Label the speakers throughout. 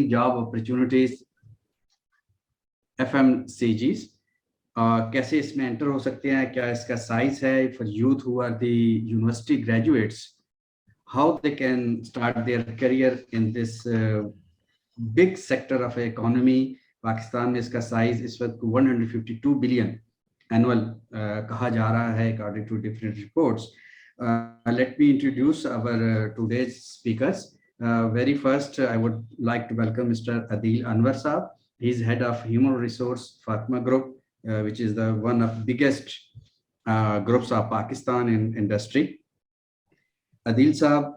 Speaker 1: job opportunities FMCGs, कैसे इसमें enter हो सकते हैं, क्या इसका साइज है for youth who are the university graduates, how they can start their career in this big sector of economy. Pakistan में इसका साइज इस वक्त 152 बिलियन एनुअल कहा जा रहा है according to different reports. Let me introduce our today's speakers. Very first, I would like to welcome Mr. Adil Anwar Saab. He is head of Human Resource Fatma Group, which is the one of biggest groups of Pakistan in industry. Adil Saab,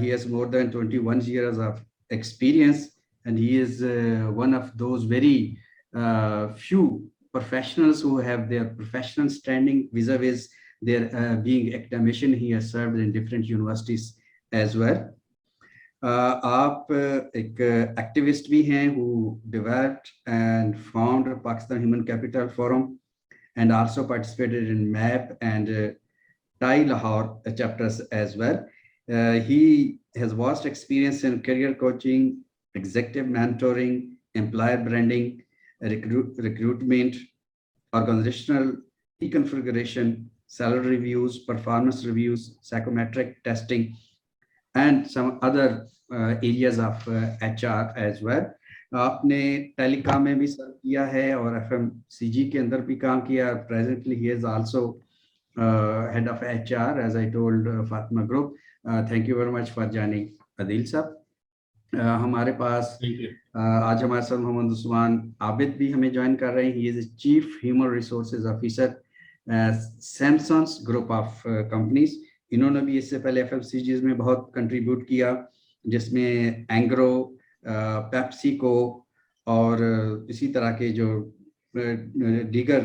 Speaker 1: he has more than 21 years of experience, and he is one of those very few professionals who have their professional standing vis-a-vis their being academician. He has served in different universities as well. आप एक activist भी हैं who developed and founded Pakistan Human Capital Forum and also participated in MAP and TAI Lahore chapters as well. He has vast experience in career coaching, executive mentoring, employer branding, recruitment, organizational reconfiguration, salary reviews, performance reviews, psychometric testing, and some other areas of HR as well. आपने telecom में भी सर्व किया है और FMCG के अंदर भी काम किया. Presently he is also head of HR, as I told Fatma Group. Thank you very much for joining, Adil साहब. हमारे पास आज हमारे साथ मोहम्मद उस्मान आबिद भी हमें ज्वाइन कर रहे हैं. He is Chief Human Resources Officer Samsung's Group of Companies. इन्होंने भी इससे पहले FMCGs में बहुत कंट्रीब्यूट किया, जिसमें एंग्रो, पेप्सिको और इसी तरह के जो दीगर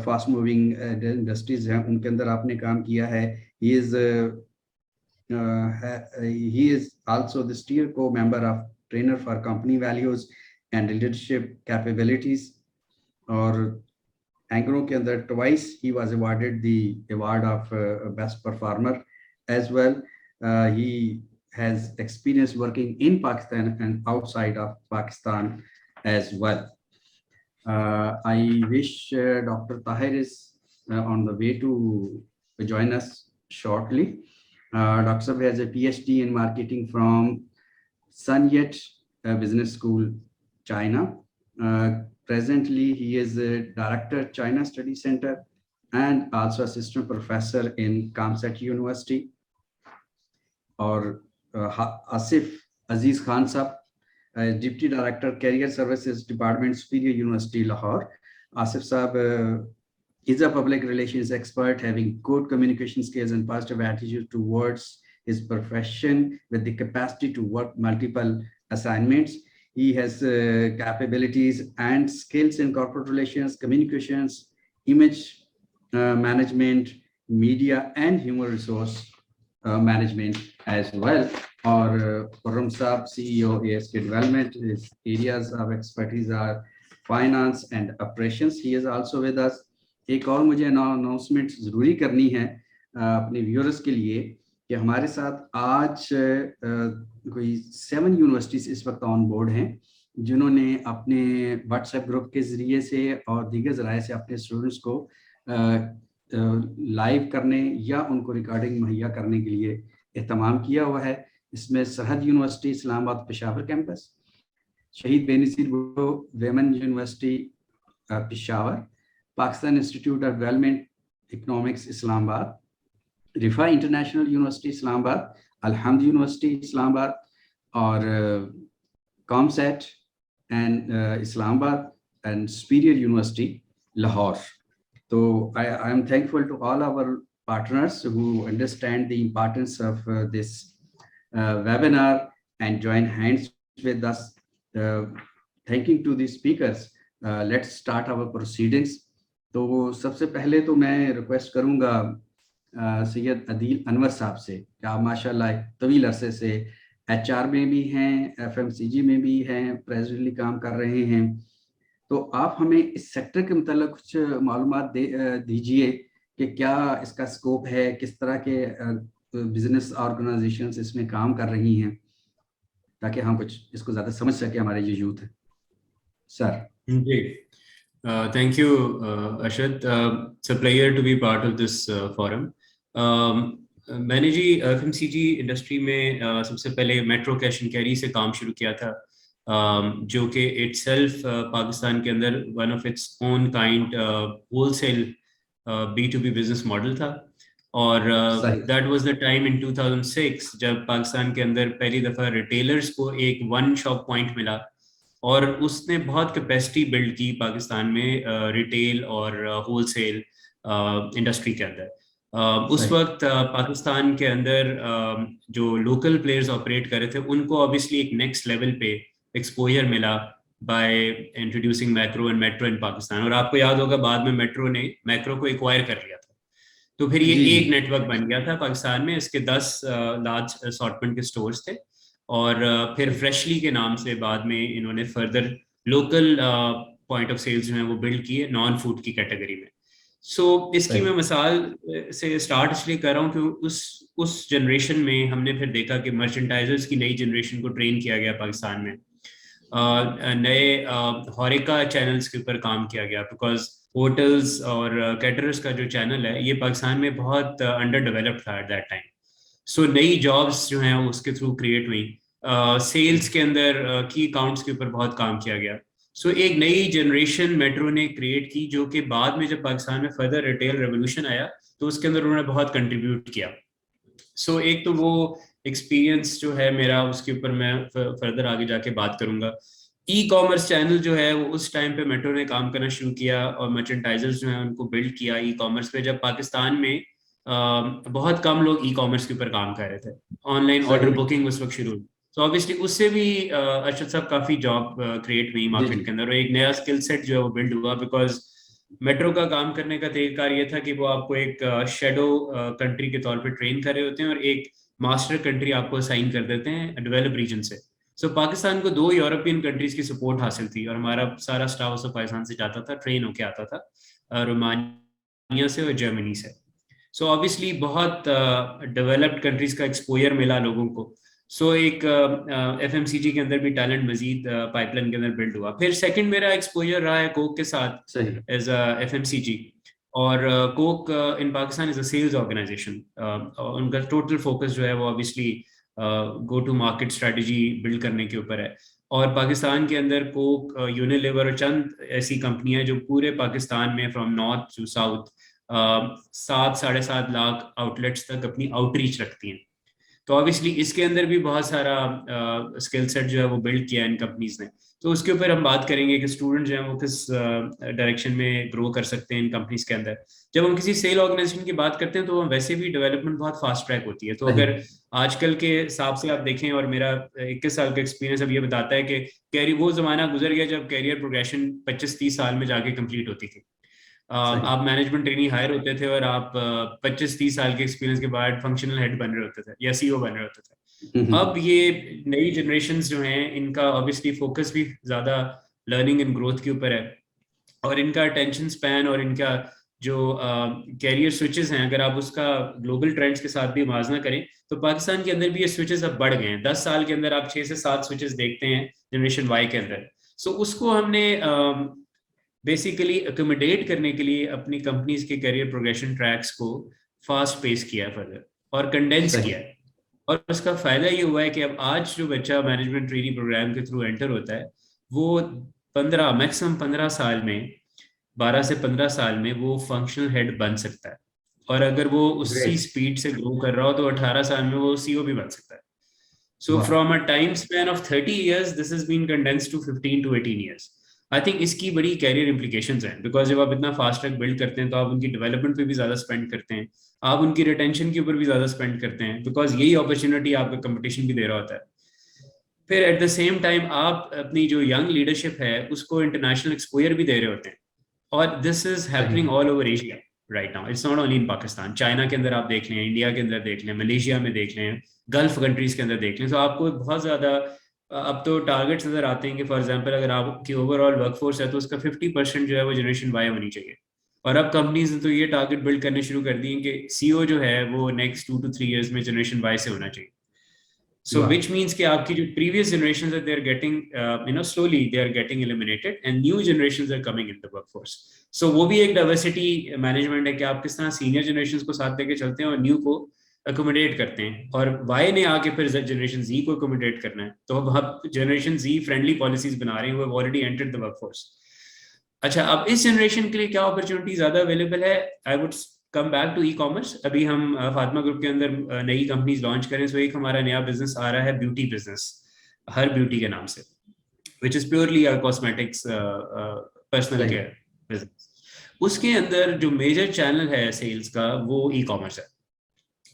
Speaker 1: फास्ट मूविंग इंडस्ट्रीज हैं उनके अंदर आपने काम किया है. He is also the steer co-member of trainer for company values and leadership capabilities. और एंग्रो के अंदर twice he was awarded the award of best performer as well. He has experience working in Pakistan and outside of Pakistan as well. I wish Dr. Tahir is on the way to join us shortly. Dr. Sahib has a PhD in marketing from Sun Yat Business School, China. Presently, he is a director at China Study Center and also assistant professor in Kamsat University. Or Asif Aziz Khan Sahab, Deputy Director, Career Services Department, Superior University, Lahore. Asif Sahab is a public relations expert, having good communication skills and positive attitude towards his profession with the capacity to work multiple assignments. He has capabilities and skills in corporate relations, communications, image management, media, and human resource management as well. Or Khurram Saab, CEO, ASK Development. His areas of expertise are finance and operations. He is also with us. एक और मुझे announcement ज़रूरी करनी है अपने viewers के लिए कि हमारे साथ आज कोई 7 यूनिवर्सिटीज़ इस वक्त ऑन बोर्ड हैं जिन्होंने अपने व्हाट्सएप ग्रुप के ज़रिए से और दीगर ज़राए से अपने स्टूडेंट्स को लाइव करने या उनको रिकॉर्डिंग मुहैया करने के लिए एहतमाम किया हुआ है. इसमें सरहद university Islamabad Peshawar campus, Shaheed Benazir Bhutto women university Peshawar, Pakistan Institute of Development Economics Islamabad, Rifa International University Islamabad, Alhamd University Islamabad, और ComSat and Islamabad and Superior University Lahore. So I am thankful to all our partners who understand the importance of this webinar and join hands with us. Thanking to the speakers. Let's start our proceedings. तो सबसे पहले तो मैं request करूंगा सैयद अदील अनवर साहब से कि आप माशाल्लाह तवील अरसे से HR में भी हैं, FMCG में भी हैं, प्रेजेंटली काम कर रहे हैं. तो आप हमें इस सेक्टर के मतलब कुछ मालूमात दीजिए कि क्या इसका स्कोप है, किस तरह के बिजनेस ऑर्गेनाइजेशंस इसमें काम कर रही हैं. ताकि हम कुछ इसको ज्यादा समझ सके, हमारे जो यूथ है सर।
Speaker 2: जी, thank you, Arshad. It's a pleasure to be part of this forum. मैंने जी FMCG इंडस्ट्री में सबसे पहले मेट्रो कैश एंड कैरी से काम शुरू किया था, जो कि इटसेल्फ पाकिस्तान के अंदर one of its own kind wholesale B2B business model था। और
Speaker 1: सही।
Speaker 2: That was the time in 2006 जब पाकिस्तान के अंदर पहली दफ़ा रिटेलर्स को एक वन शॉप पॉइंट मिला, और उसने बहुत कैपेसिटी बिल्ड की पाकिस्तान में रिटेल और होलसेल इंडस्ट्री के अंदर। उस
Speaker 1: सही।
Speaker 2: वक्त पाकिस्तान के अंदर जो लोकल प्लेयर्स ऑपरेट कर रहे थे उनको ऑब्वियसली एक नेक्स्ट लेवल पे एक्सपोजर मिला by introducing macro and metro in Pakistan. और आपको याद होगा बाद में मेट्रो ने मैक्रो को एक्वायर कर लिया था, तो फिर ये
Speaker 1: जी जी।
Speaker 2: एक नेटवर्क बन गया था पाकिस्तान में। इसके 10 लार्ज असॉर्टमेंट के स्टोर्स थे, और फिर
Speaker 1: सही।
Speaker 2: फ्रेशली के नाम से बाद में इन्होंने further local point of sales जो है वो बिल्ड किए नॉन फूड की कैटेगरी में। सो इसकी मैं
Speaker 1: सही।
Speaker 2: मिसाल से स्टार्ट इसलिए कर रहा हूँ कि उस जनरेशन में हमने फिर देखा कि मर्चेंटाइजर्स की नई जनरेशन को ट्रेन किया गया पाकिस्तान में। नए हॉरिका चैनल्स के ऊपर काम किया गया, बिकॉज होटल्स और कैटरर्स का जो चैनल है ये पाकिस्तान में बहुत अंडर डेवलप्ड था एट दैट टाइम। सो नई जॉब्स जो हैं उसके थ्रू क्रिएट हुई। सेल्स के अंदर की अकाउंट्स के ऊपर बहुत काम किया गया। सो एक नई जनरेशन मेट्रो ने क्रिएट की, जो कि बाद में जब पाकिस्तान में फर्दर रिटेल रेवोल्यूशन आया तो उसके अंदर उन्होंने बहुत कंट्रीब्यूट किया। सो एक तो वो एक्सपीरियंस जो है मेरा, उसके ऊपर मैं फर्दर आगे जाके बात करूंगा। ई कॉमर्स चैनल जो है वो उस टाइम पे मेट्रो ने काम करना शुरू किया, और मर्चेंटाइजर्स जो है उनको बिल्ड किया ई कॉमर्स पे, जब पाकिस्तान में बहुत कम लोग ई कॉमर्स के ऊपर काम कर रहे थे। ऑनलाइन ऑर्डर
Speaker 1: सही।
Speaker 2: बुकिंग उस वक्त शुरू हुई। तो ऑब्वियसली उससे भी अरशद साहब काफी जॉब क्रिएट हुई
Speaker 1: जी
Speaker 2: मार्केट
Speaker 1: जी।
Speaker 2: के अंदर, और एक नया स्किल सेट जो है वो बिल्ड हुआ। बिकॉज मेट्रो का काम करने का तरीका ये था कि वो आपको एक शेडो कंट्री के तौर पे ट्रेन कर रहे होते हैं, और एक मास्टर कंट्री आपको साइन कर देते हैं डेवलप रीजन से। सो पाकिस्तान को 2 यूरोपियन कंट्रीज की सपोर्ट हासिल थी, और हमारा सारा स्टाफ उस पाकिस्तान से जाता था, ट्रेन होके आता था रोमानिया से और जर्मनी से। सो ऑब्वियसली बहुत डेवलप्ड कंट्रीज का एक्सपोजर मिला लोगों को। सो एक FMCG के अंदर भी टैलेंट मजीद पाइपलाइन के अंदर बिल्ड हुआ। फिर सेकंड मेरा एक्सपोजर रहा है कोक के साथ
Speaker 1: सही।
Speaker 2: As FMCG। और Coke in Pakistan is a sales organisation. उनका टोटल फोकस जो है वो obviously go to market strategy build करने के ऊपर है। और पाकिस्तान के अंदर कोक, यूनिलीवर और चंद ऐसी कंपनियां जो पूरे पाकिस्तान में from north to south 7-7.5 lakh outlets तक अपनी आउटरीच रखती हैं। तो ऑब्वियसली इसके अंदर भी बहुत सारा स्किल सेट जो है वो बिल्ड किया है इन कंपनीज ने। तो उसके ऊपर हम बात करेंगे कि स्टूडेंट जो है वो किस डायरेक्शन में ग्रो कर सकते हैं इन कंपनीज के अंदर। जब हम किसी सेल ऑर्गेनाइजेशन की बात करते हैं तो वैसे भी डेवलपमेंट बहुत फास्ट ट्रैक होती है। तो
Speaker 1: सही।
Speaker 2: अगर आजकल के हिसाब से आप देखें, और मेरा 21 साल का एक्सपीरियंस अब ये बताता है कि कैरियर, वो जमाना गुजर गया जब कैरियर प्रोग्रेशन 25-30 साल में जाके कंप्लीट होती थी।
Speaker 1: सही।
Speaker 2: आप मैनेजमेंट ट्रेनी हायर होते थे और आप 25-30 साल के एक्सपीरियंस के बाद फंक्शनल हेड बन रहे होते थे या CEO बन रहे होते थे। अब ये नई जनरेशन जो हैं इनका ऑब्वियसली फोकस भी ज्यादा लर्निंग एंड ग्रोथ के ऊपर है, और इनका अटेंशन स्पैन और इनका जो कैरियर स्विचेस हैं, अगर आप उसका ग्लोबल ट्रेंड्स के साथ भी मुआवजा करें तो पाकिस्तान के अंदर भी ये स्विचेस अब बढ़ गए हैं। 10 साल के अंदर आप 6 से 7 स्विचेस देखते हैं जनरेशन वाई के अंदर। सो उसको हमने बेसिकली अकोमोडेट करने के लिए अपनी कंपनीज के करियर प्रोग्रेशन ट्रैक्स को फास्ट पेस किया फर्दर और कंडेंस
Speaker 1: सही।
Speaker 2: किया है। और उसका फायदा ये हुआ है कि अब आज जो बच्चा मैनेजमेंट ट्रेनिंग प्रोग्राम के थ्रू एंटर होता है वो 12 में 12 से 15 साल में वो फंक्शनल हेड बन सकता है। और अगर वो उसी
Speaker 1: ग्रेट।
Speaker 2: स्पीड से ग्रो कर रहा हो तो 18 साल में वो CEO भी बन सकता है। So
Speaker 1: वाह।
Speaker 2: from a time span of 30 years, this has been condensed to 15 to 18 years. I think इसकी बड़ी कैरियर इंप्लीकेशंस हैं, बिकॉज जब आप इतना फास्ट ट्रैक बिल्ड करते हैं तो आप उनकी डेवलपमेंट पे भी ज्यादा स्पेंड करते हैं, आप उनकी रिटेंशन के ऊपर भी ज्यादा स्पेंड करते हैं, बिकॉज यही अपॉर्चुनिटी आपका कंपटीशन भी दे रहा होता है। फिर एट द सेम टाइम आप अपनी जो यंग लीडरशिप है उसको इंटरनेशनल एक्सपोजर भी दे रहे होते हैं। और दिस इज
Speaker 1: सही।
Speaker 2: Happening all over Asia right now, it's not only in Pakistan. China के अंदर आप देख लें, इंडिया के अंदर देख लें, मलेशिया में देख लें, गल्फ कंट्रीज के अंदर देख लें, तो आपको बहुत ज्यादा अब तो टारगेट्स नजर आते हैं कि फॉर एग्जांपल अगर आपकी ओवरऑल वर्कफोर्स है तो उसका 50% जो है वो जनरेशन वाई होनी चाहिए। और अब कंपनीज ने तो ये टारगेट बिल्ड करने शुरू कर दिए कि CEO जो है वो नेक्स्ट 2 to 3 years में जनरेशन वाई से होना चाहिए। So which means कि आपकी जो previous generations are they're getting slowly they are getting eliminated and new generations are coming in the workforce. So वो भी एक diversity management है कि आप किस तरह senior generations को साथ लेके चलते हैं और new को accommodate करते हैं, और Y ने आके फिर generation Z को accommodate करना है, तो अब हम generation Z friendly policies बना रहे हैं, वो have already entered the workforce. अच्छा, अब इस जनरेशन के लिए क्या अपॉर्चुनिटी ज्यादा अवेलेबल है? I would come back to e commerce. अभी हम फातिमा ग्रुप के अंदर नई कंपनीज लॉन्च करें, सो एक हमारा नया बिजनेस आ रहा है ब्यूटी बिजनेस, हर ब्यूटी के नाम से, which is purely cosmetics personal care business. उसके अंदर जो मेजर चैनल है सेल्स का वो ई कॉमर्स है,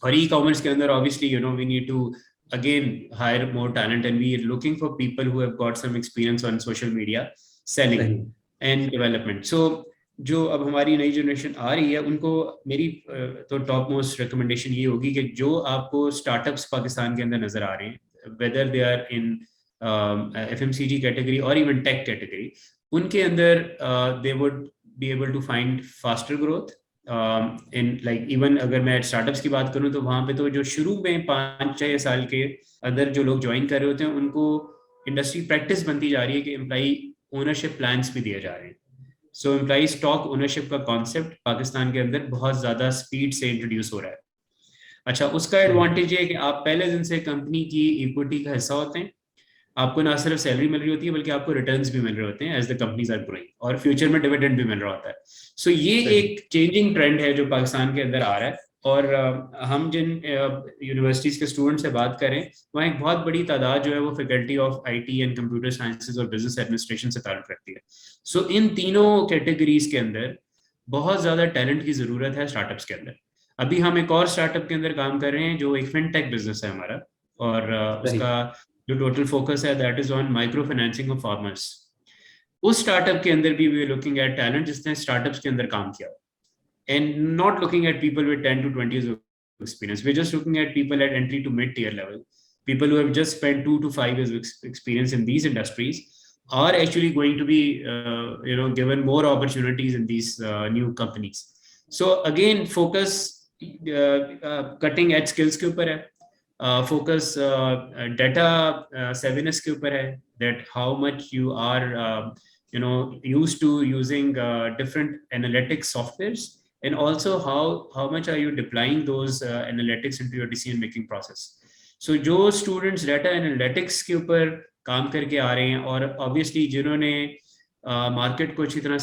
Speaker 2: और ई कॉमर्स के अंदर obviously we need to again hire more talent, and we are looking for people who have got some experience on social media selling and development. So जो अब हमारी नई जनरेशन आ रही है उनको मेरी तो टॉप मोस्ट रिकमेंडेशन ये होगी कि जो आपको स्टार्टअप्स पाकिस्तान के अंदर नजर आ रहे हैं, whether they are in FMCG category और इवन टेक कैटेगरी, उनके अंदर they would be able to find faster growth in like even अगर मैं स्टार्टअप्स की बात करूं तो वहां पे तो जो शुरू में 5-6 साल के अंदर जो लोग ज्वाइन कर रहे होते हैं उनको इंडस्ट्री प्रैक्टिस बनती जा रही है कि एम्प्लॉई ओनरशिप प्लान्स भी दिए जा रहे हैं. सो एम्प्लॉई स्टॉक ओनरशिप का कॉन्सेप्ट पाकिस्तान के अंदर बहुत ज्यादा स्पीड से इंट्रोड्यूस हो रहा है. अच्छा, उसका एडवांटेज है कि आप पहले दिन से कंपनी की इक्विटी का हिस्सा होते हैं, आपको ना सिर्फ सैलरी मिल रही होती है बल्कि आपको रिटर्न्स भी मिल रहे होते हैं as the companies are growing, और फ्यूचर में डिविडेंड भी मिल रहा होता है. सो ये एक चेंजिंग ट्रेंड है जो पाकिस्तान के अंदर आ रहा है, और हम जिन यूनिवर्सिटीज के स्टूडेंट से बात करें वहाँ एक बहुत बड़ी तादाद जो है वो faculty of IT and computer sciences और बिजनेस एडमिनिस्ट्रेशन से ताल्लुक रखती है. सो इन तीनों कैटेगरीज के अंदर बहुत ज्यादा टैलेंट की जरूरत है स्टार्टअप्स के अंदर. अभी हम एक और स्टार्टअप के अंदर काम कर रहे हैं जो एक फिनटेक बिजनेस है हमारा, और उसका जो टोटल फोकस है that is on micro financing of farmers. उस स्टार्टअप के अंदर भी we are looking at talent जिसने स्टार्टअप्स के अंदर काम किया, and not looking at people with 10 to 20 years of experience. We're just looking at people at entry to mid tier level, people who have just spent 2 to 5 years of experience in these industries are actually going to be given more opportunities in these new companies. So again focus cutting edge skills के ऊपर है, focus data सेविनेस के ऊपर है, that how much you are used to using different analytics softwares, and also how much are you deploying those analytics into your decision making process. So जो students data analytics के ऊपर काम करके आ रहे हैं, और obviously जिन्होंने मार्केट को अच्छी तरह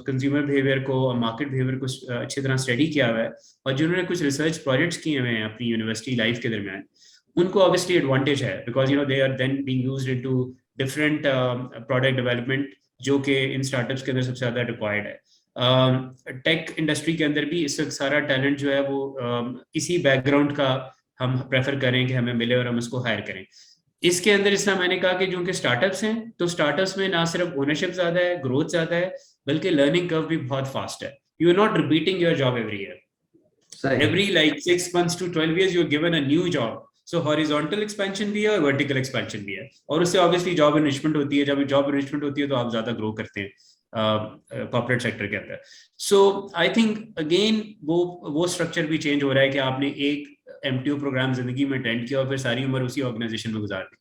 Speaker 2: कंज्यूमर बिहेवियर को और मार्केट बिहेवियर को अच्छी तरह स्टडी किया हुआ है, और जिन्होंने कुछ रिसर्च प्रोजेक्ट्स किए हुए हैं अपनी यूनिवर्सिटी लाइफ के दरमियान, उनको ऑब्वियसली एडवांटेज है because they are then being used into different product development जो कि इन स्टार्टअप्स के अंदर सबसे ज़्यादा रिक्वायर्ड है. टेक इंडस्ट्री के अंदर भी इस वक्त सारा टैलेंट जो है वो इसी बैकग्राउंड का हम प्रेफर करें कि हमें मिले और हम उसको हायर करें. इसके अंदर इस तरह मैंने कहा कि जो कि स्टार्टअप्स हैं, तो स्टार्टअप्स में ना सिर्फ ओनरशिप ज्यादा है, ग्रोथ ज्यादा है, बल्कि लर्निंग कर्व भी बहुत फास्ट है. You are not repeating your job every year, every like 6 months to 12 years you are given a new job. So horizontal expansion भी है और वर्टिकल एक्सपेंशन भी है, और उससे ऑब्वियसली जॉब एनरिचमेंट होती है. जब जॉब एनरिचमेंट होती है तो आप ज्यादा ग्रो करते हैं कॉर्पोरेट सेक्टर के अंदर. सो आई थिंक अगेन वो स्ट्रक्चर भी चेंज हो रहा है कि आपने एक MTO प्रोग्राम जिंदगी में अटेंड किया और फिर सारी उम्र उसी ऑर्गेनाइजेशन में गुजार दी.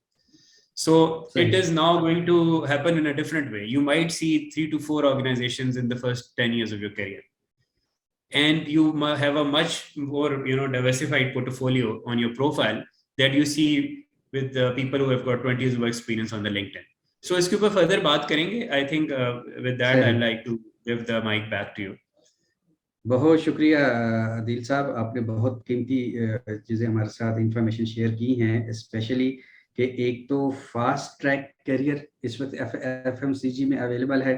Speaker 2: So it is now going to happen in a different way. You might see 3 to 4 organizations in the first 10 years of your career, and you have a much more diversified portfolio on your profile that you see with the people who have got 20 years of experience on the LinkedIn. So इसके ऊपर further बात करेंगे. I think with that I'd like to give the mic back to you.
Speaker 1: बहुत शुक्रिया आदिल साहब, आपने बहुत कीमती चीज़ें हमारे साथ इंफॉर्मेशन शेयर की हैं, स्पेशली कि एक तो फास्ट ट्रैक करियर इस वक्त FMCG में अवेलेबल है,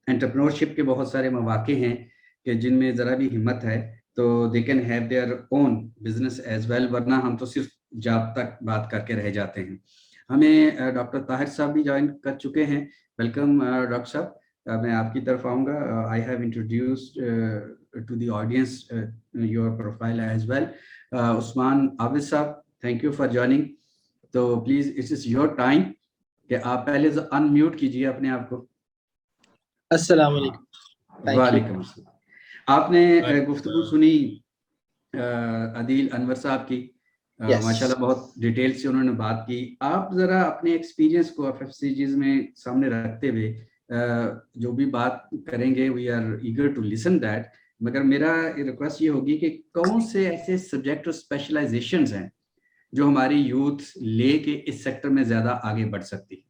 Speaker 1: एंटरप्रेन्योरशिप के बहुत सारे मौके हैं कि जिनमें ज़रा भी हिम्मत है तो they can have their own business as well, वरना हम तो सिर्फ जॉब तक बात करके रह जाते हैं. हमें डॉक्टर ताहिर साहब भी ज्वाइन कर चुके हैं. वेलकम डॉक्टर साहब, मैं आपकी तरफ आऊँगा. I have introduced to the audience your profile as well. Usman Abid साहब, thank you for joining. तो please it is your time कि आप पहले अनम्यूट कीजिए अपने आप को.
Speaker 3: अस्सलाम वालेकुम.
Speaker 1: वालेकुम अस्सलाम. आपने गुफ्तगू सुनी आदिल अनवर साहब की,
Speaker 3: Yes.
Speaker 1: माशाल्लाह बहुत डिटेल से उन्होंने बात की। आप जरा अपने एक्सपीरियंस को एफएफसीजीज में सामने रखते हुए जो भी बात करेंगे, we are eager to listen that, मगर मेरा रिक्वेस्ट ये होगी कि कौन से ऐसे सब्जेक्ट और स्पेशलाइजेशंस हैं जो हमारी यूथ लेके इस सेक्टर में ज्यादा आगे बढ़ सकती है।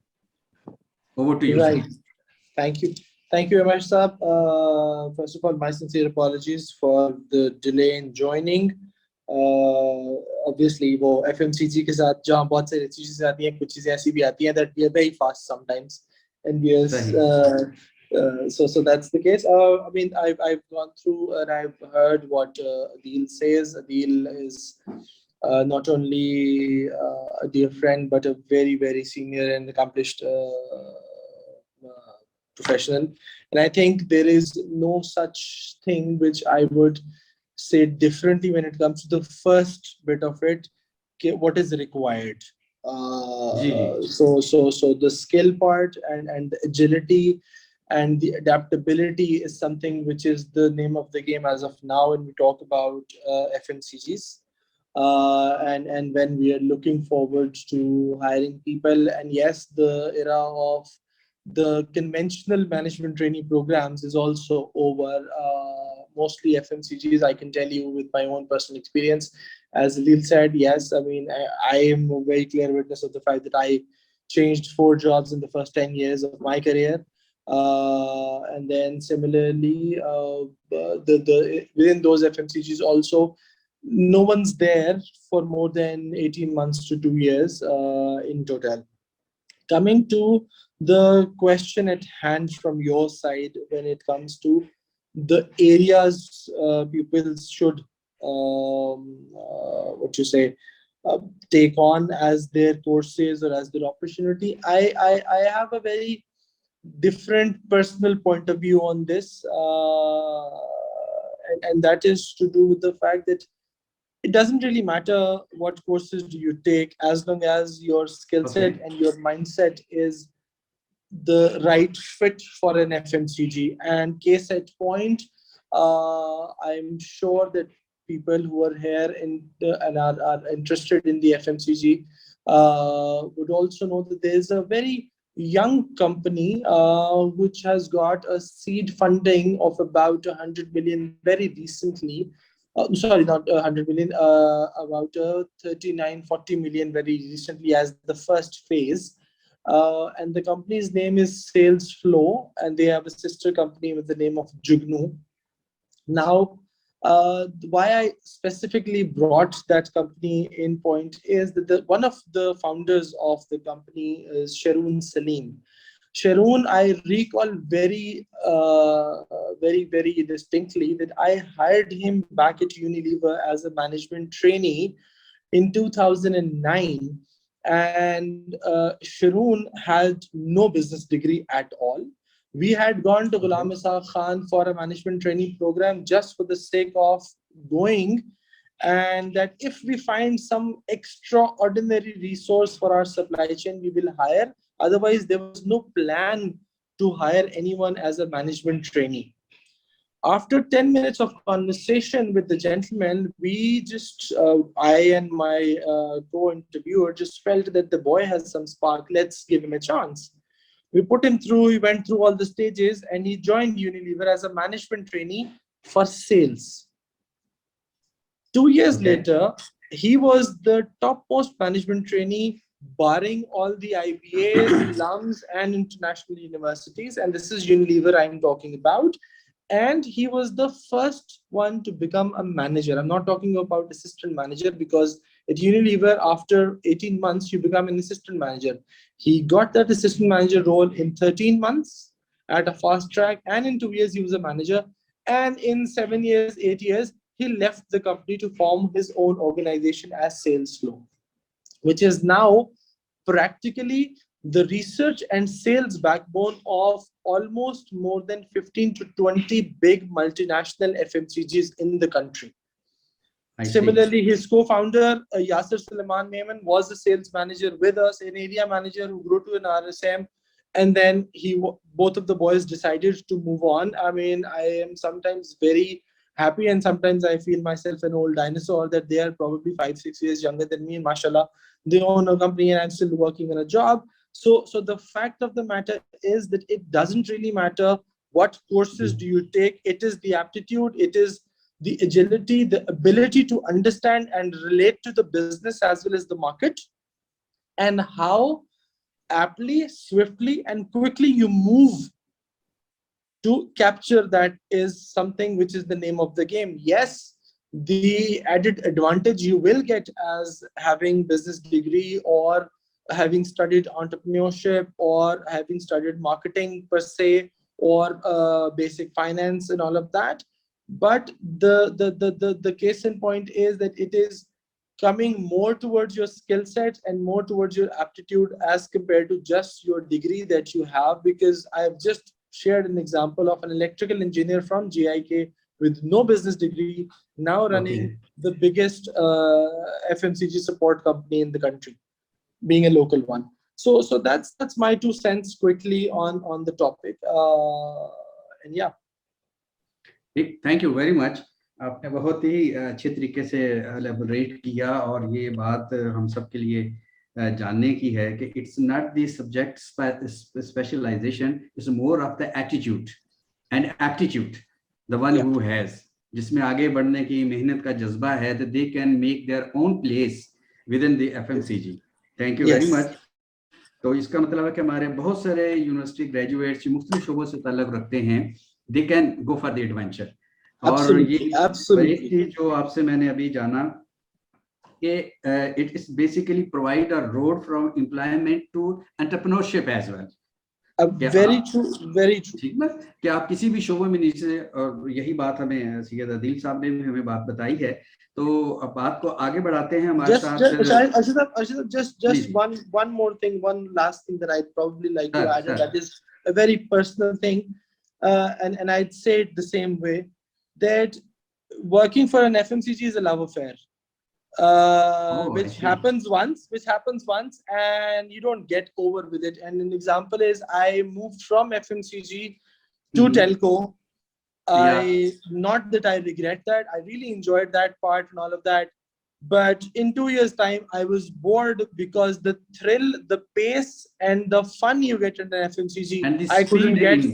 Speaker 1: Over to you
Speaker 3: Right.
Speaker 1: Sir.
Speaker 3: Thank you. Thank you very much, Saab. First of all, my sincere apologies for the delay in joining. Obviously, वो FMCG के साथ जहाँ बहुत सारी चीजें आती हैं, कुछ चीजें ऐसी भी आती हैं that we are very fast sometimes, and we are
Speaker 1: सही।
Speaker 3: so that's the case. I mean, I've gone through and I've heard what Adil says. Adil is not only a dear friend but a very senior and accomplished professional, and I think there is no such thing which I would say differently when it comes to the first bit of it. What is required?
Speaker 1: जी जी।
Speaker 3: So the skill part and the agility and the adaptability is something which is the name of the game as of now when we talk about FMCGs. And when we are looking forward to hiring people, and yes, the era of the conventional management training programs is also over. Mostly FMCGs, I can tell you with my own personal experience. As Lil said, yes, I mean, I am a very clear witness of the fact that I changed 4 jobs in the first 10 years of my career. And then similarly, within those FMCGs also, no one's there for more than 18 months to 2 years in total. Coming to the question at hand from your side, when it comes to the areas pupils should what you say take on as their courses or as their opportunity, I have a very different personal point of view on this, and that is to do with the fact that it doesn't really matter what courses do you take as long as your skill set
Speaker 1: Okay.
Speaker 3: and your mindset is the right fit for an FMCG. And case at point, I'm sure that people who are here and are interested in the FMCG would also know that there's a very young company which has got a seed funding of about 100 million very recently. Sorry, not 100 million, about 39-40 million very recently as the first phase. And the company's name is Sales Flow, and they have a sister company with the name of Jugnu. Now, why I specifically brought that company in point is that one of the founders of the company is Sharoon Salim. Sharoon, I recall very distinctly that I hired him back at Unilever as a management trainee in 2009. And Sharoon had no business degree at all. We had gone to Ghulam Ishaq Khan for a management training program just for the sake of going, and that if we find some extraordinary resource for our supply chain, we will hire. Otherwise, there was no plan to hire anyone as a management trainee. After 10 minutes of conversation with the gentleman, we just, I and my co-interviewer just felt that the boy has some spark. Let's give him a chance. We put him through, he went through all the stages, and he joined Unilever as a management trainee for sales. 2 years later, he was the topmost management trainee, barring all the IBAs, LUMs, and international universities. And this is Unilever I'm talking about. And he was the first one to become a manager. I'm not talking about assistant manager, because at Unilever, after 18 months, you become an assistant manager. He got that assistant manager role in 13 months at a fast track, and in 2 years, he was a manager. And in 7 years, 8 years, he left the company to form his own organization as Sales Flow, which is now practically the research and sales backbone of almost more than 15 to 20 big multinational FMCGs in the country. Similarly, his co-founder, Yasser Suleiman Maiman, was a sales manager with us, an area manager who grew to an RSM. And then both of the boys decided to move on. I mean, I am sometimes very happy, and sometimes I feel myself an old dinosaur, that they are probably 5-6 years younger than me, and mashallah, they own a company and I'm still working in a job. So the fact of the matter is that it doesn't really matter what courses do you take. It is the aptitude, it is the agility, the ability to understand and relate to the business as well as the market, and how aptly, swiftly, and quickly you move to capture that is something which is the name of the game. Yes, the added advantage you will get as having business degree, or having studied entrepreneurship, or having studied marketing per se, or basic finance and all of that. But the case in point is that it is coming more towards your skill set and more towards your aptitude as compared to just your degree that you have. Because I have just shared an example of an electrical engineer from GIK with no business degree, now running the biggest FMCG support company in the country, being a local one. So that's my 2 cents quickly on the topic. And yeah.
Speaker 1: Thank you very much. आपने बहुत ही अच्छे तरीके से elaborate किया, और ये बात हम सब के लिए जानने की है कि it's not the subject specialisation, it's more of the attitude and aptitude, the one who has, जिसमें आगे बढ़ने की मेहनत का जज्बा है, that they can make their own place within the FMCG. Thank you very much. तो इसका मतलब है कि हमारे बहुत सारे यूनिवर्सिटी ग्रेजुएट्स जो मुख्तलिफ शोबों से ताल्लुक रखते हैं, they can go for the adventure. और ये एक चीज जो आपसे मैंने अभी जाना कि it is basically provide a road from employment to entrepreneurship as well.
Speaker 3: Very true, very true.
Speaker 1: ठीक है कि आप किसी भी शोबे में नीचे, और यही बात हमें सैयद अदील साहब ने भी हमें बात बताई है. तो अब बात को आगे बढ़ाते हैं हमारे साथ.
Speaker 3: Just one more thing, one last thing that I'd probably like to add, and that is a very personal thing, and I'd say it the same way, that working for an FMCG is a love affair, which happens once, and you don't get over with it. And an example is, I moved from FMCG to telco. Not that I regret that, I really enjoyed that part and all of that, but in 2 years time I was bored, because the thrill, the pace, and the fun you get in an FMCG, I couldn't get.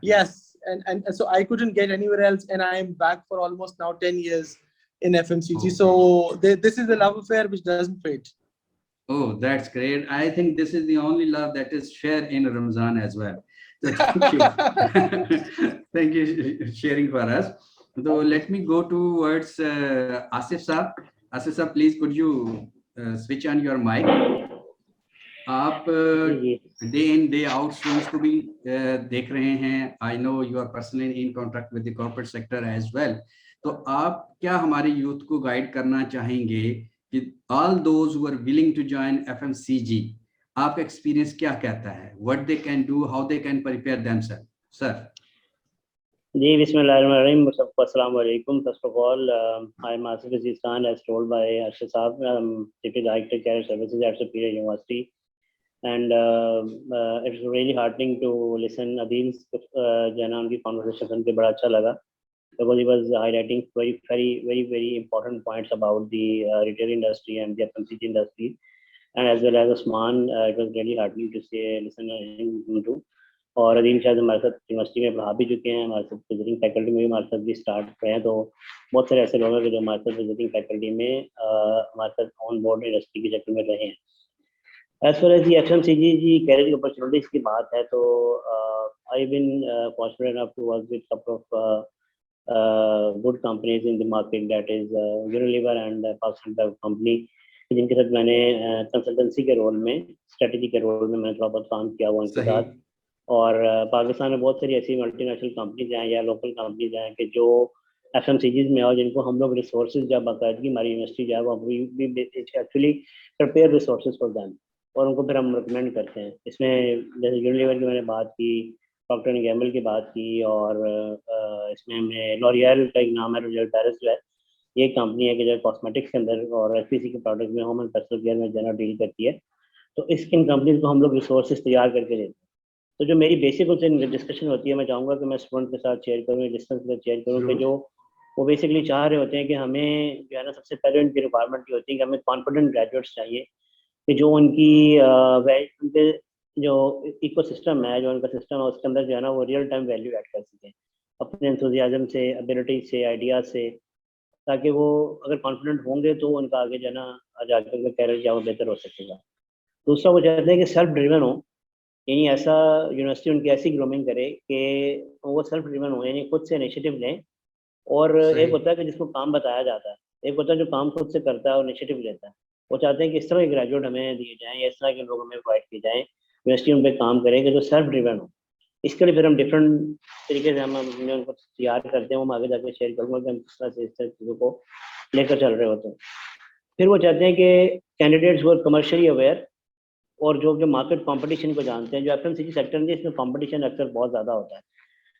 Speaker 3: Yes, and so I couldn't get anywhere else, and I am back for almost now 10 years in FMCG. So this is a love affair which doesn't fade.
Speaker 1: Oh, that's great. I think this is the only love that is shared in Ramzan as well. So thank you. Thank you for sharing for us. So let me go towards Asif Saab. Asif Saab, please could you switch on your mic? आप day in day out streams को भी देख रहे हैं. I know you are personally in contact with the corporate sector as well. तो आप क्या हमारे यूथ को गाइड करना चाहेंगे कि all those who are willing to join FMCG, आपका एक्सपीरियंस क्या कहता है? What they can do, how they can prepare themselves, sir?
Speaker 4: जी, बिस्मिल्लाहिर्रहमानिर्रहीम. सबको अस्सलाम वालेकुम. First of all, I am Asif Aziz Khan, as told by Arshad Saab, Deputy Director Career Services at Superior University, and it's really heartening to listen Adil's Janan की conversation सुन के बड़ा अच्छा लगा, because he was highlighting very important points about the retail industry and the FMCG industry, and as well as Osman, it was really heartening to listen to him too. और अदील शायद हमारे साथ university में पढ़ा भी चुके हैं, हमारे साथ विजिटिंग फैकल्टी में भी हमारे साथ भी स्टार्ट हुए हैं. तो बहुत सारे ऐसे लोग हैं जो हमारे साथ विजिटिंग फैकल्टी में हमारे साथ ऑन बोर्ड इंडस्ट्री के चक्कर में रहे हैं. As far as the FMCG जी कैरियर अपॉर्चुनिटीज की बात है, तो I been fortunate enough to work with couple of good companies in the market, that is Unilever and fast company, जिनके साथ मैंने कंसल्टेंसी के रोल में, स्ट्रेटेजी के रोल में मैंने थोड़ा बहुत काम किया हुआ उनके साथ. और पाकिस्तान में बहुत सारी ऐसी मल्टीनेशनल कंपनीज हैं या लोकल कंपनीज हैं कि जो FMCGs में और जिनको हम लोग रिसोर्सेज जब बाकायदगी हमारी यूनिवर्सिटी जो है वो actually prepare resources for them, और उनको फिर हम रिकमेंड करते हैं. इसमें जैसे यूनिलीवर की मैंने बात की, प्रॉक्टर एंड गैम्बल की बात की, और इसमें हमने लॉरियल का एक नाम है, लॉरियल पेरिस जो है, ये कंपनी है कि जो कॉस्मेटिक्स के अंदर और HPC के प्रोडक्ट में, होम एंड पर्सनल केयर में जनरल डील करती है. तो इस इन कंपनीज को हम लोग रिसोर्सेज तैयार करके देते हैं. तो जो मेरी बेसिक उनसे डिस्कशन होती है, मैं चाहूँगा कि मैं स्टूडेंट के साथ शेयर करूँ, डिस्टेंस के साथ शेयर करूँ कि जो वो बेसिकली चाह रहे होते हैं कि हमें जो है ना, सबसे पहले उनकी रिक्वायरमेंट ये होती है कि हमें कॉन्फिडेंट ग्रेजुएट्स चाहिए कि जो उनके जो इकोसिस्टम है, जो उनका सिस्टम है, उसके अंदर जो है ना वो रियल टाइम वैल्यू ऐड कर सकें अपने एंथुजियाज्म से, एबिलिटी से, आइडियाज से, ताकि वो अगर कॉन्फिडेंट होंगे तो उनका आगे जो है ना जाकर उनका कैरियर क्या वो बेहतर हो सकेगा। दूसरा वो चाहते हैं कि सेल्फ ड्रिवन हो, यानी ऐसा यूनिवर्सिटी उनकी ऐसी ग्रूमिंग करे कि वो सेल्फ ड्रिवन हो, यानी खुद से इनिशिएटिव लें। और
Speaker 1: सही।
Speaker 4: एक होता है कि जिसको काम बताया जाता है, एक होता है जो काम खुद से करता है और इनिशिएटिव लेता है। वो चाहते हैं कि इस तरह के ग्रेजुएट हमें दिए जाएं या इस तरह के लोग हमें प्रोवाइड किए जाएं, यूनिवर्सिटी उन पर काम करेंगे जो सेल्फ ड्रिवन हो। इसके लिए फिर हम डिफरेंट तरीके से हमने उनको तैयार करते हैं, वो मैं आगे जाकर शेयर करूँगा कि हम किस तरह से इस तरह चीज़ों को लेकर चल रहे होते हैं। फिर वो चाहते हैं कि कैंडिडेट्स वो कमर्शियली अवेयर और जो कि मार्केट कंपटीशन को जानते हैं। जो एफएमसीजी सेक्टर में इसमें कंपटीशन अक्सर बहुत ज़्यादा होता है।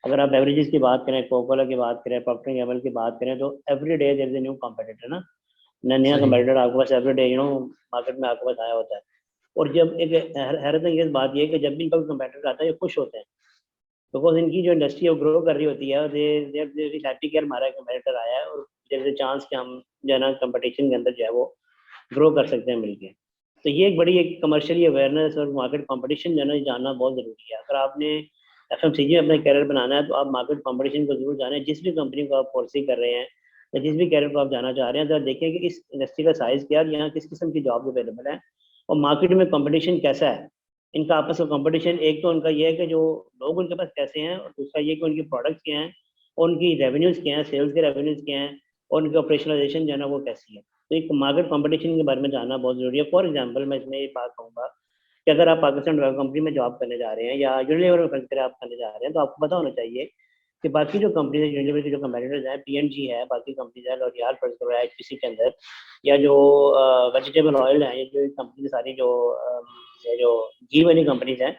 Speaker 4: अगर आप बेवरेजेस की बात करें, कोकोला की बात करें, प्रॉक्टर एंड गैम्बल की बात करें, तो every day there is a new competitor ना, नया
Speaker 1: सही।
Speaker 4: कंपटीटर आपके पास एवरी डे मार्केट में आपके पास आया होता है। और जब एक हैरत अंगेज बात यह है कि जब भी इनका कंपटीटर आता है ये खुश होते हैं, बिकॉज इनकी जो इंडस्ट्री है वो ग्रो कर रही होती है, और दे हैप्पी कि हमारा कंपटीटर आया है और देयर इज अ चांस कि हम जो है ना कंपटीशन के अंदर जो है वो ग्रो कर सकते हैं मिलके। तो ये एक बड़ी एक कमर्शियली अवेयरनेस और मार्केट कंपटीशन जो है ना ये जानना बहुत ज़रूरी है। अगर आपने एफएमसीजी में अपना कैरियर बनाना है तो आप मार्केट कंपटीशन को जरूर जानें। जिस भी कंपनी को आप फोर्सी कर रहे हैं या जिस भी कैरियर को आप जाना चाह रहे हैं, जरा देखें कि इस इंडस्ट्री का साइज़ क्या है और यहाँ किस किस्म की जॉब अवेलेबल है और मार्केट में कंपटीशन कैसा है। इनका आपस में कंपटीशन, एक तो उनका ये है कि जो लोग उनके पास कैसे हैं, और दूसरा ये कि उनकी प्रोडक्ट्स क्या हैं और उनकी रेवेन्यूज़ क्या हैं, सेल्स के रेवेन्यूज़ क्या हैं और उनकी ऑपरेशनलाइजेशन जो है ना वो कैसी है। तो एक मार्केट कंपटीशन के बारे में जानना बहुत ज़रूरी है। फॉर एग्जांपल मैं इसमें ये बात कहूँगा कि अगर आप पाकिस्तान ड्राइवर कंपनी में जॉब करने जा रहे हैं या यूनिलीवर में फर्ज करें आप करने जा रहे हैं, तो आपको पता होना चाहिए कि बाकी जो कंपनीज है, यूनिलीवर के जो कंपटीटर्स हैं, पीएनजी है, बाकी कंपनीज है, लॉरियल फर्ज करो एचपीसी के अंदर, या जो वेजिटेबल ऑयल है, ये जो कंपनी सारी जो ये जो घी वाली कंपनीज हैं,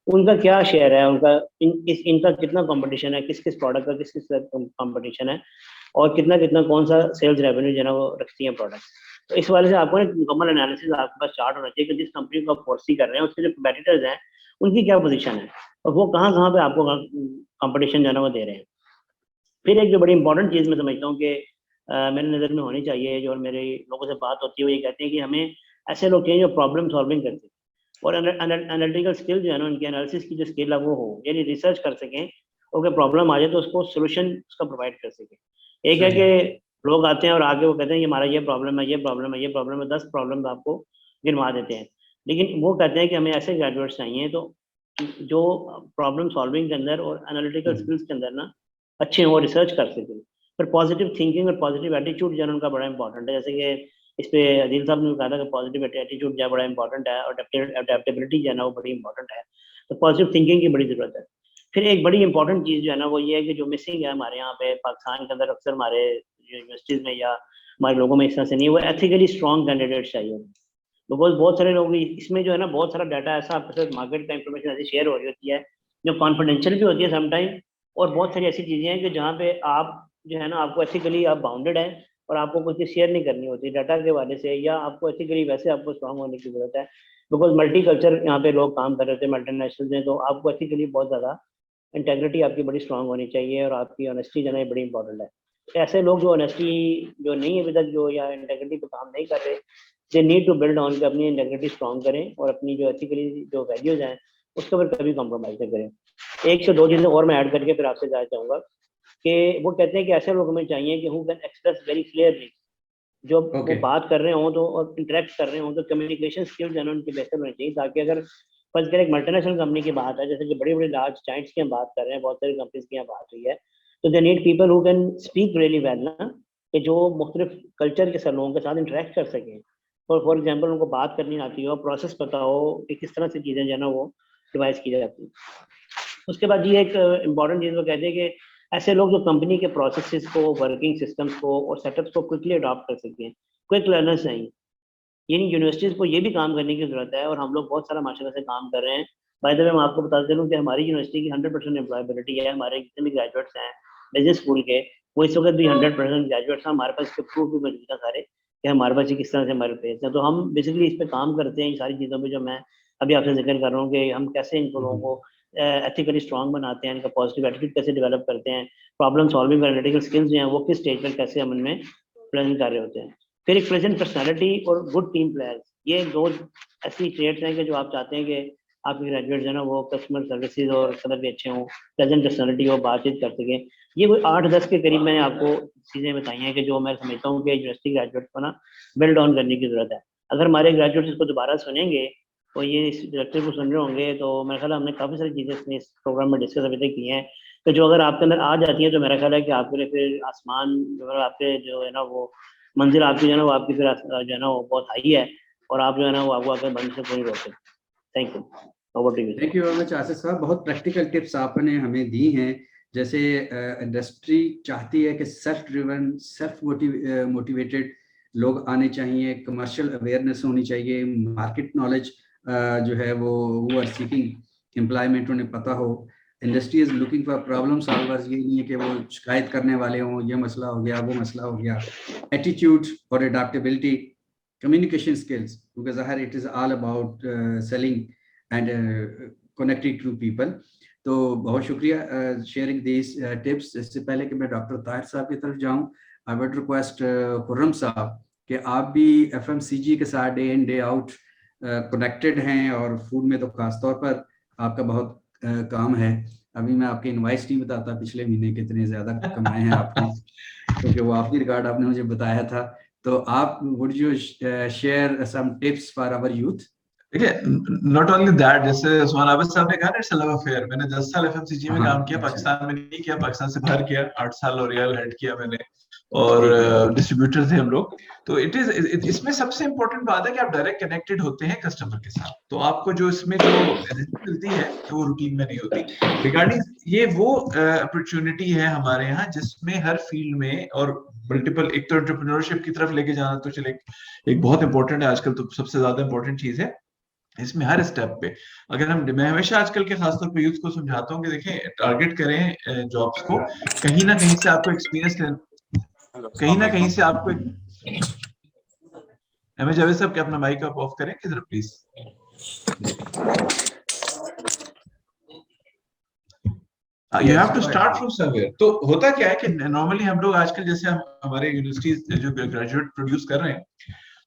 Speaker 4: उनका क्या शेयर है, उनका इनका कितना कंपटीशन है, किस किस प्रोडक्ट का किस किस कंपटीशन है और कितना कितना कौन सा सेल्स रेवेन्यू जो है ना वो रखती है प्रोडक्ट। तो इस वाले से आपको ना मुकम्मल एनालिसिस आपके पास चार्ट होना चाहिए कि जिस कंपनी को आप फोर्सी कर रहे हैं उसके जो कंपेटिटर्स हैं उनकी क्या पोजीशन है और वो कहाँ कहाँ पे आपको कंपटीशन जो है ना वो दे रहे हैं। फिर एक जो बड़ी इंपॉर्टेंट चीज़ मैं समझता हूँ कि मेरे नज़र में होनी चाहिए, जो मेरे लोगों से बात होती है, वो ये कहते हैं कि हमें ऐसे लोग चाहिए जो प्रॉब्लम सॉल्विंग करते हैं और एनालिटिकल स्किल जो है ना, उनकी एनालिसिस की जो स्किल है वो हो, यानी रिसर्च कर सकें और कोई प्रॉब्लम आ जाए तो उसको सोल्यूशन उसका प्रोवाइड कर सकें। एक है
Speaker 1: सही।
Speaker 4: कि लोग आते हैं और आगे वो कहते हैं ये हमारा ये प्रॉब्लम है, ये प्रॉब्लम है, ये प्रॉब्लम है, 10 प्रॉब्लम आपको गिनवा देते हैं। लेकिन वो कहते हैं कि हमें ऐसे ग्रेजुएट्स चाहिए तो जो प्रॉब्लम सॉल्विंग के अंदर और एनालिटिकल स्किल्स के अंदर ना अच्छे हो, रिसर्च कर सकें। फिर पॉजिटिव थिंकिंग और पॉजिटिव एटीट्यूड जो है उनका बड़ा इंपॉर्टेंट है। जैसे कि इस पे अदील साहब ने कहा था कि पॉजिटिव एटीट्यूड जो है बड़ा इंपॉर्टेंट है और अडेप्टेबिलिटी जो है ना वो बड़ी इंपॉर्टेंट है। तो पॉजिटिव थिंकिंग की बड़ी ज़रूरत है। फिर एक बड़ी इंपॉर्टेंट चीज़ जो है ना वो ये है कि जो मिसिंग है हमारे यहाँ पे पाकिस्तान के अंदर अक्सर हमारे यूनिवर्सिटीज़ में या हमारे लोगों में इस तरह से नहीं, वो एथिकली स्ट्रॉन्ग कैंडिडेट्स चाहिए। बिकॉज बहुत सारे लोग इसमें जो है ना बहुत सारा डाटा ऐसा आपके साथ मार्केट का इंफॉर्मेशन ऐसी शेयर हो रही होती है जो कॉन्फिडेंशियल भी होती है समटाइम, और बहुत सारी ऐसी चीज़ें हैं कि जहाँ पे आप जो है ना आपको एथिकली आप बाउंडेड है और आपको कुछ चीज़ शेयर नहीं करनी होती डाटा के हवाले से, या आपको एथिकली वैसे आपको स्ट्रांग होने की जरूरत है। बिकॉज मल्टी कल्चर यहाँ पे लोग काम कर रहे थे, मल्टीनेशनल में, तो आपको एथिकली बहुत ज़्यादा इंटेग्रिटी आपकी बड़ी स्ट्रांग होनी चाहिए और आपकी ऑनेस्टी जो है बड़ी इंपॉर्टेंट है। तो ऐसे लोग जो ऑनेस्टी जो नहीं है अभी तक जो या इंटेग्रिटी पे काम नहीं कर रहे, they need to build on के अपनी इंटेग्रिटी स्ट्रांग करें और अपनी जो एथिकली जो वैल्यूज हैं उसके ऊपर कभी कॉम्प्रोमाइज न करें। एक से दो चीज़ें और मैं ऐड करके फिर आपसे जाना चाहूँगा कि वो कहते हैं कि ऐसे लोग हमें चाहिए कि who can express very clearly, जो वो
Speaker 1: ओके।
Speaker 4: बात कर रहे हों तो और इंटरेक्ट कर रहे हों तो कम्युनिकेशन स्किल्स जो है उनकी बेहतर होनी चाहिए, ताकि अगर फर्ज करें एक मल्टीनेशनल कंपनी की बात है, जैसे कि बड़ी बड़ी लार्ज जाइंट्स की हम बात कर रहे हैं, बहुत सारी कंपनीज की यहाँ बात हुई है, तो they need people who can speak really well ना, कि जो मुख्तलिफ कल्चर के साथ लोगों के साथ इंटरेक्ट कर सकें। और फॉर एग्जाम्पल उनको बात करनी आती हो, प्रोसेस पता हो कि किस तरह से चीज़ें जो है ना वो डिवाइस की जाती है। उसके बाद ये एक इम्पॉर्टेंट चीज़ वो कहते हैं कि ऐसे लोग जो कंपनी के प्रोसेसेस को, वर्किंग सिस्टम्स को और सेटअप्स को क्विकली अडॉप्ट कर सकें, क्विक लर्नर्स चाहिए। यानी यूनिवर्सिटीज़ को ये भी काम करने की ज़रूरत है और हम लोग बहुत सारा माशाल्लाह से काम कर रहे हैं। बाय द वे मैं आपको बता दूँ कि हमारी यूनिवर्सिटी की 100% एम्प्लॉयबिलिटी है। हमारे जितने भी ग्रेजुएट्स हैं बिजनेस स्कूल के, वो इस वक्त भी 100% ग्रेजुएट्स हैं। हमारे पास इसके प्रूफ भी मौजूद है सारे कि हमारे पास ये किस तरह से हमारे पेज हैं। तो हम बेसिकली इस पर काम करते हैं, इन सारी चीज़ों पर जो मैं अभी आपसे जिक्र कर रहा हूँ कि हम कैसे इन लोगों को एथिकली स्ट्रांग बनाते हैं, इनका पॉजिटिव एटीट्यूड कैसे डेवलप करते हैं, प्रॉब्लम सॉल्विंग एनालिटिकल स्किल्स जो हैं वो किस स्टेज पर कैसे हम उनमें प्रेजेंट कर रहे होते हैं। फिर एक प्रेजेंट पर्सनैलिटी और गुड टीम प्लेयर्स, ये दो ऐसी ट्रेड्स हैं कि जो आप चाहते हैं कि आपके ग्रेजुएट्स हैं ना वो कस्टमर सर्विसेज और कदर भी अच्छे हों, प्रेजेंट पर्सनैलिटी हो, बातचीत कर सकें। ये कोई 8-10 के करीब मैंने आपको चीज़ें बताई हैं कि जो मैं समझता हूँ कि यूनिवर्सिटी ग्रेजुएट को ना बिल्ड ऑन करने की ज़रूरत है। अगर हमारे ग्रेजुएट्स इसको दोबारा सुनेंगे और ये इस लेक्चर को सुन रहे होंगे तो मेरा ख्याल है हमने काफ़ी सारी चीज़ें इस प्रोग्राम में डिस्कस अभी तक की हैं, तो जो अगर आपके अंदर आ जाती है तो मेरा ख्याल है कि आपके लिए फिर आसमान जो है आपके जो है ना वो मंजिल आपकी जो है ना वो आपकी फिर जो है ना वो बहुत हाई है और आप जो है ना वो आपको आगे बढ़ने से पूरी रोक सकते। Thank you.
Speaker 1: Thank you very much Asif साहब, बहुत प्रैक्टिकल टिप्स आपने हमें दी हैं। जैसे इंडस्ट्री चाहती है कि सेल्फ ड्रिवन, सेल्फ मोटिवेटेड लोग आने चाहिए, कमर्शियल अवेयरनेस होनी चाहिए, मार्केट नॉलेज जो है वो हु आर सीकिंग एम्प्लॉयमेंट उन्हें पता हो। Industry is looking for problem solvers, ये नहीं है कि वो शिकायत करने वाले हों, ये मसला हो गया वो मसला हो गया। एटीट्यूड और adaptability, communication skills, because it is all about selling and connecting to people. तो बहुत शुक्रिया शेयरिंग दिस टिप्स। इससे पहले कि मैं डॉक्टर ताहिर साहब की तरफ जाऊं, आई वुड रिक्वेस्ट खुर्रम साहब कि आप भी एफएमसीजी के साथ day in day out connected हैं और फूड में तो खास तौर पर आपका बहुत काम है। अभी मैं आपके इनवाइस नहीं बताता पिछले महीने कितने ज्यादा कमाए हैं आपने, क्योंकि वो आखिरी रिकॉर्ड आपने मुझे बताया था। तो आप would you share some tips for our youth?
Speaker 5: देखिए, नॉट ओनली दैट, जैसे उस्मान आबिद साहब ने कहा ना, इट्स अ लव अफेयर। मैंने 10 साल एफएमसीजी में काम किया, पाकिस्तान में नहीं किया, पाकिस्तान से बाहर किया, 8 साल लॉरियल हेड किया मैंने, और डिस्ट्रीब्यूटर थे हम लोग। तो इट इज, इसमें सबसे इंपॉर्टेंट बात है कि आप डायरेक्ट कनेक्टेड होते हैं कस्टमर के साथ, तो आपको जो इसमें जो एनर्जी मिलती है तो वो रूटीन में नहीं होती। रिगार्डिंग ये वो अपॉर्चुनिटी है हमारे यहाँ जिसमें हर फील्ड में और मल्टीपल, एक तो एंटरप्रेन्योरशिप की तरफ लेके जाना तो चले एक बहुत इंपॉर्टेंट है आजकल, तो सबसे ज्यादा इंपॉर्टेंट चीज है इसमें हर स्टेप पे। अगर मैं हमेशा आजकल के खासतौर पे यूथ को समझाता हूँ कि देखें, टारगेट करें जॉब्स को, कहीं ना कहीं से आपको एक्सपीरियंस, कहीं ना कहीं से आपको। एमए जावेद साहब, क्या अपना माइक आप ऑफ करें जरा please? You have to start from somewhere. तो होता क्या है कि नॉर्मली हम लोग आजकल, जैसे हम हमारे यूनिवर्सिटीज जो ग्रेजुएट प्रोड्यूस कर रहे हैं,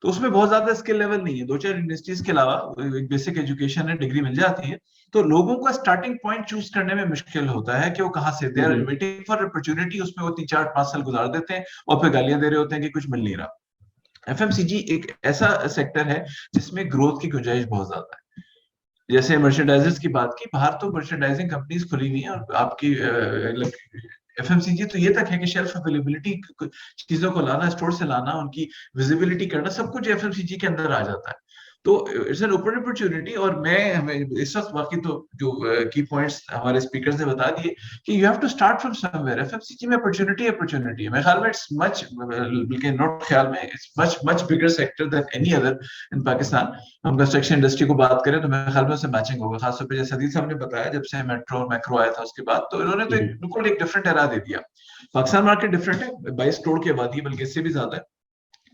Speaker 5: तो उसमें बहुत ज्यादा स्किल लेवल नहीं है। 2-4 यूनिवर्सिटीज के अलावा एक बेसिक एजुकेशन है, डिग्री मिल जाती है, तो लोगों का स्टार्टिंग पॉइंट चूज करने में मुश्किल होता है कि वो कहाँ से, they are waiting for opportunity, उसमें वो 3-4-5 साल गुजार देते हैं और फिर गालियां दे रहे होते हैं कि कुछ मिल नहीं रहा। एफएमसीजी एक ऐसा सेक्टर है जिसमें ग्रोथ की गुंजाइश बहुत ज्यादा है। जैसे मर्चेंडाइजर्स की बात की, बाहर तो मर्चेंडाइजिंग कंपनीज खुली हुई है, और आपकी एफएमसीजी तो ये तक है कि शेल्फ अवेलेबिलिटी, चीजों को लाना, स्टोर से लाना, उनकी विजिबिलिटी करना, सब कुछ एफएमसीजी के अंदर आ जाता है। तो इट्स एन ओपन अपॉर्चुनिटी। और मैं हमें इस वक्त बाकी तो जो की पॉइंट्स हमारे स्पीकर्स ने बता दिए कि you have to start from somewhere. FMCG में अपॉर्चुनिटी है, मेरे ख्याल में इट्स मच, बल्कि नॉट ख्याल में, it's much bigger sector than any other in Pakistan. हम कंस्ट्रक्शन इंडस्ट्री को बात करें तो मेरे ख्याल में उससे मैचिंग होगा, खासतौर पर जैसे अदील साहब ने बताया, जब से मेट्रो और मैक्रो आया था उसके बाद, तो इन्होंने तो बिल्कुल एक डिफरेंट एरा दे दिया। पाकिस्तान मार्केट डिफरेंट है, 22 करोड़ की आबादी, बल्कि इससे भी ज्यादा है,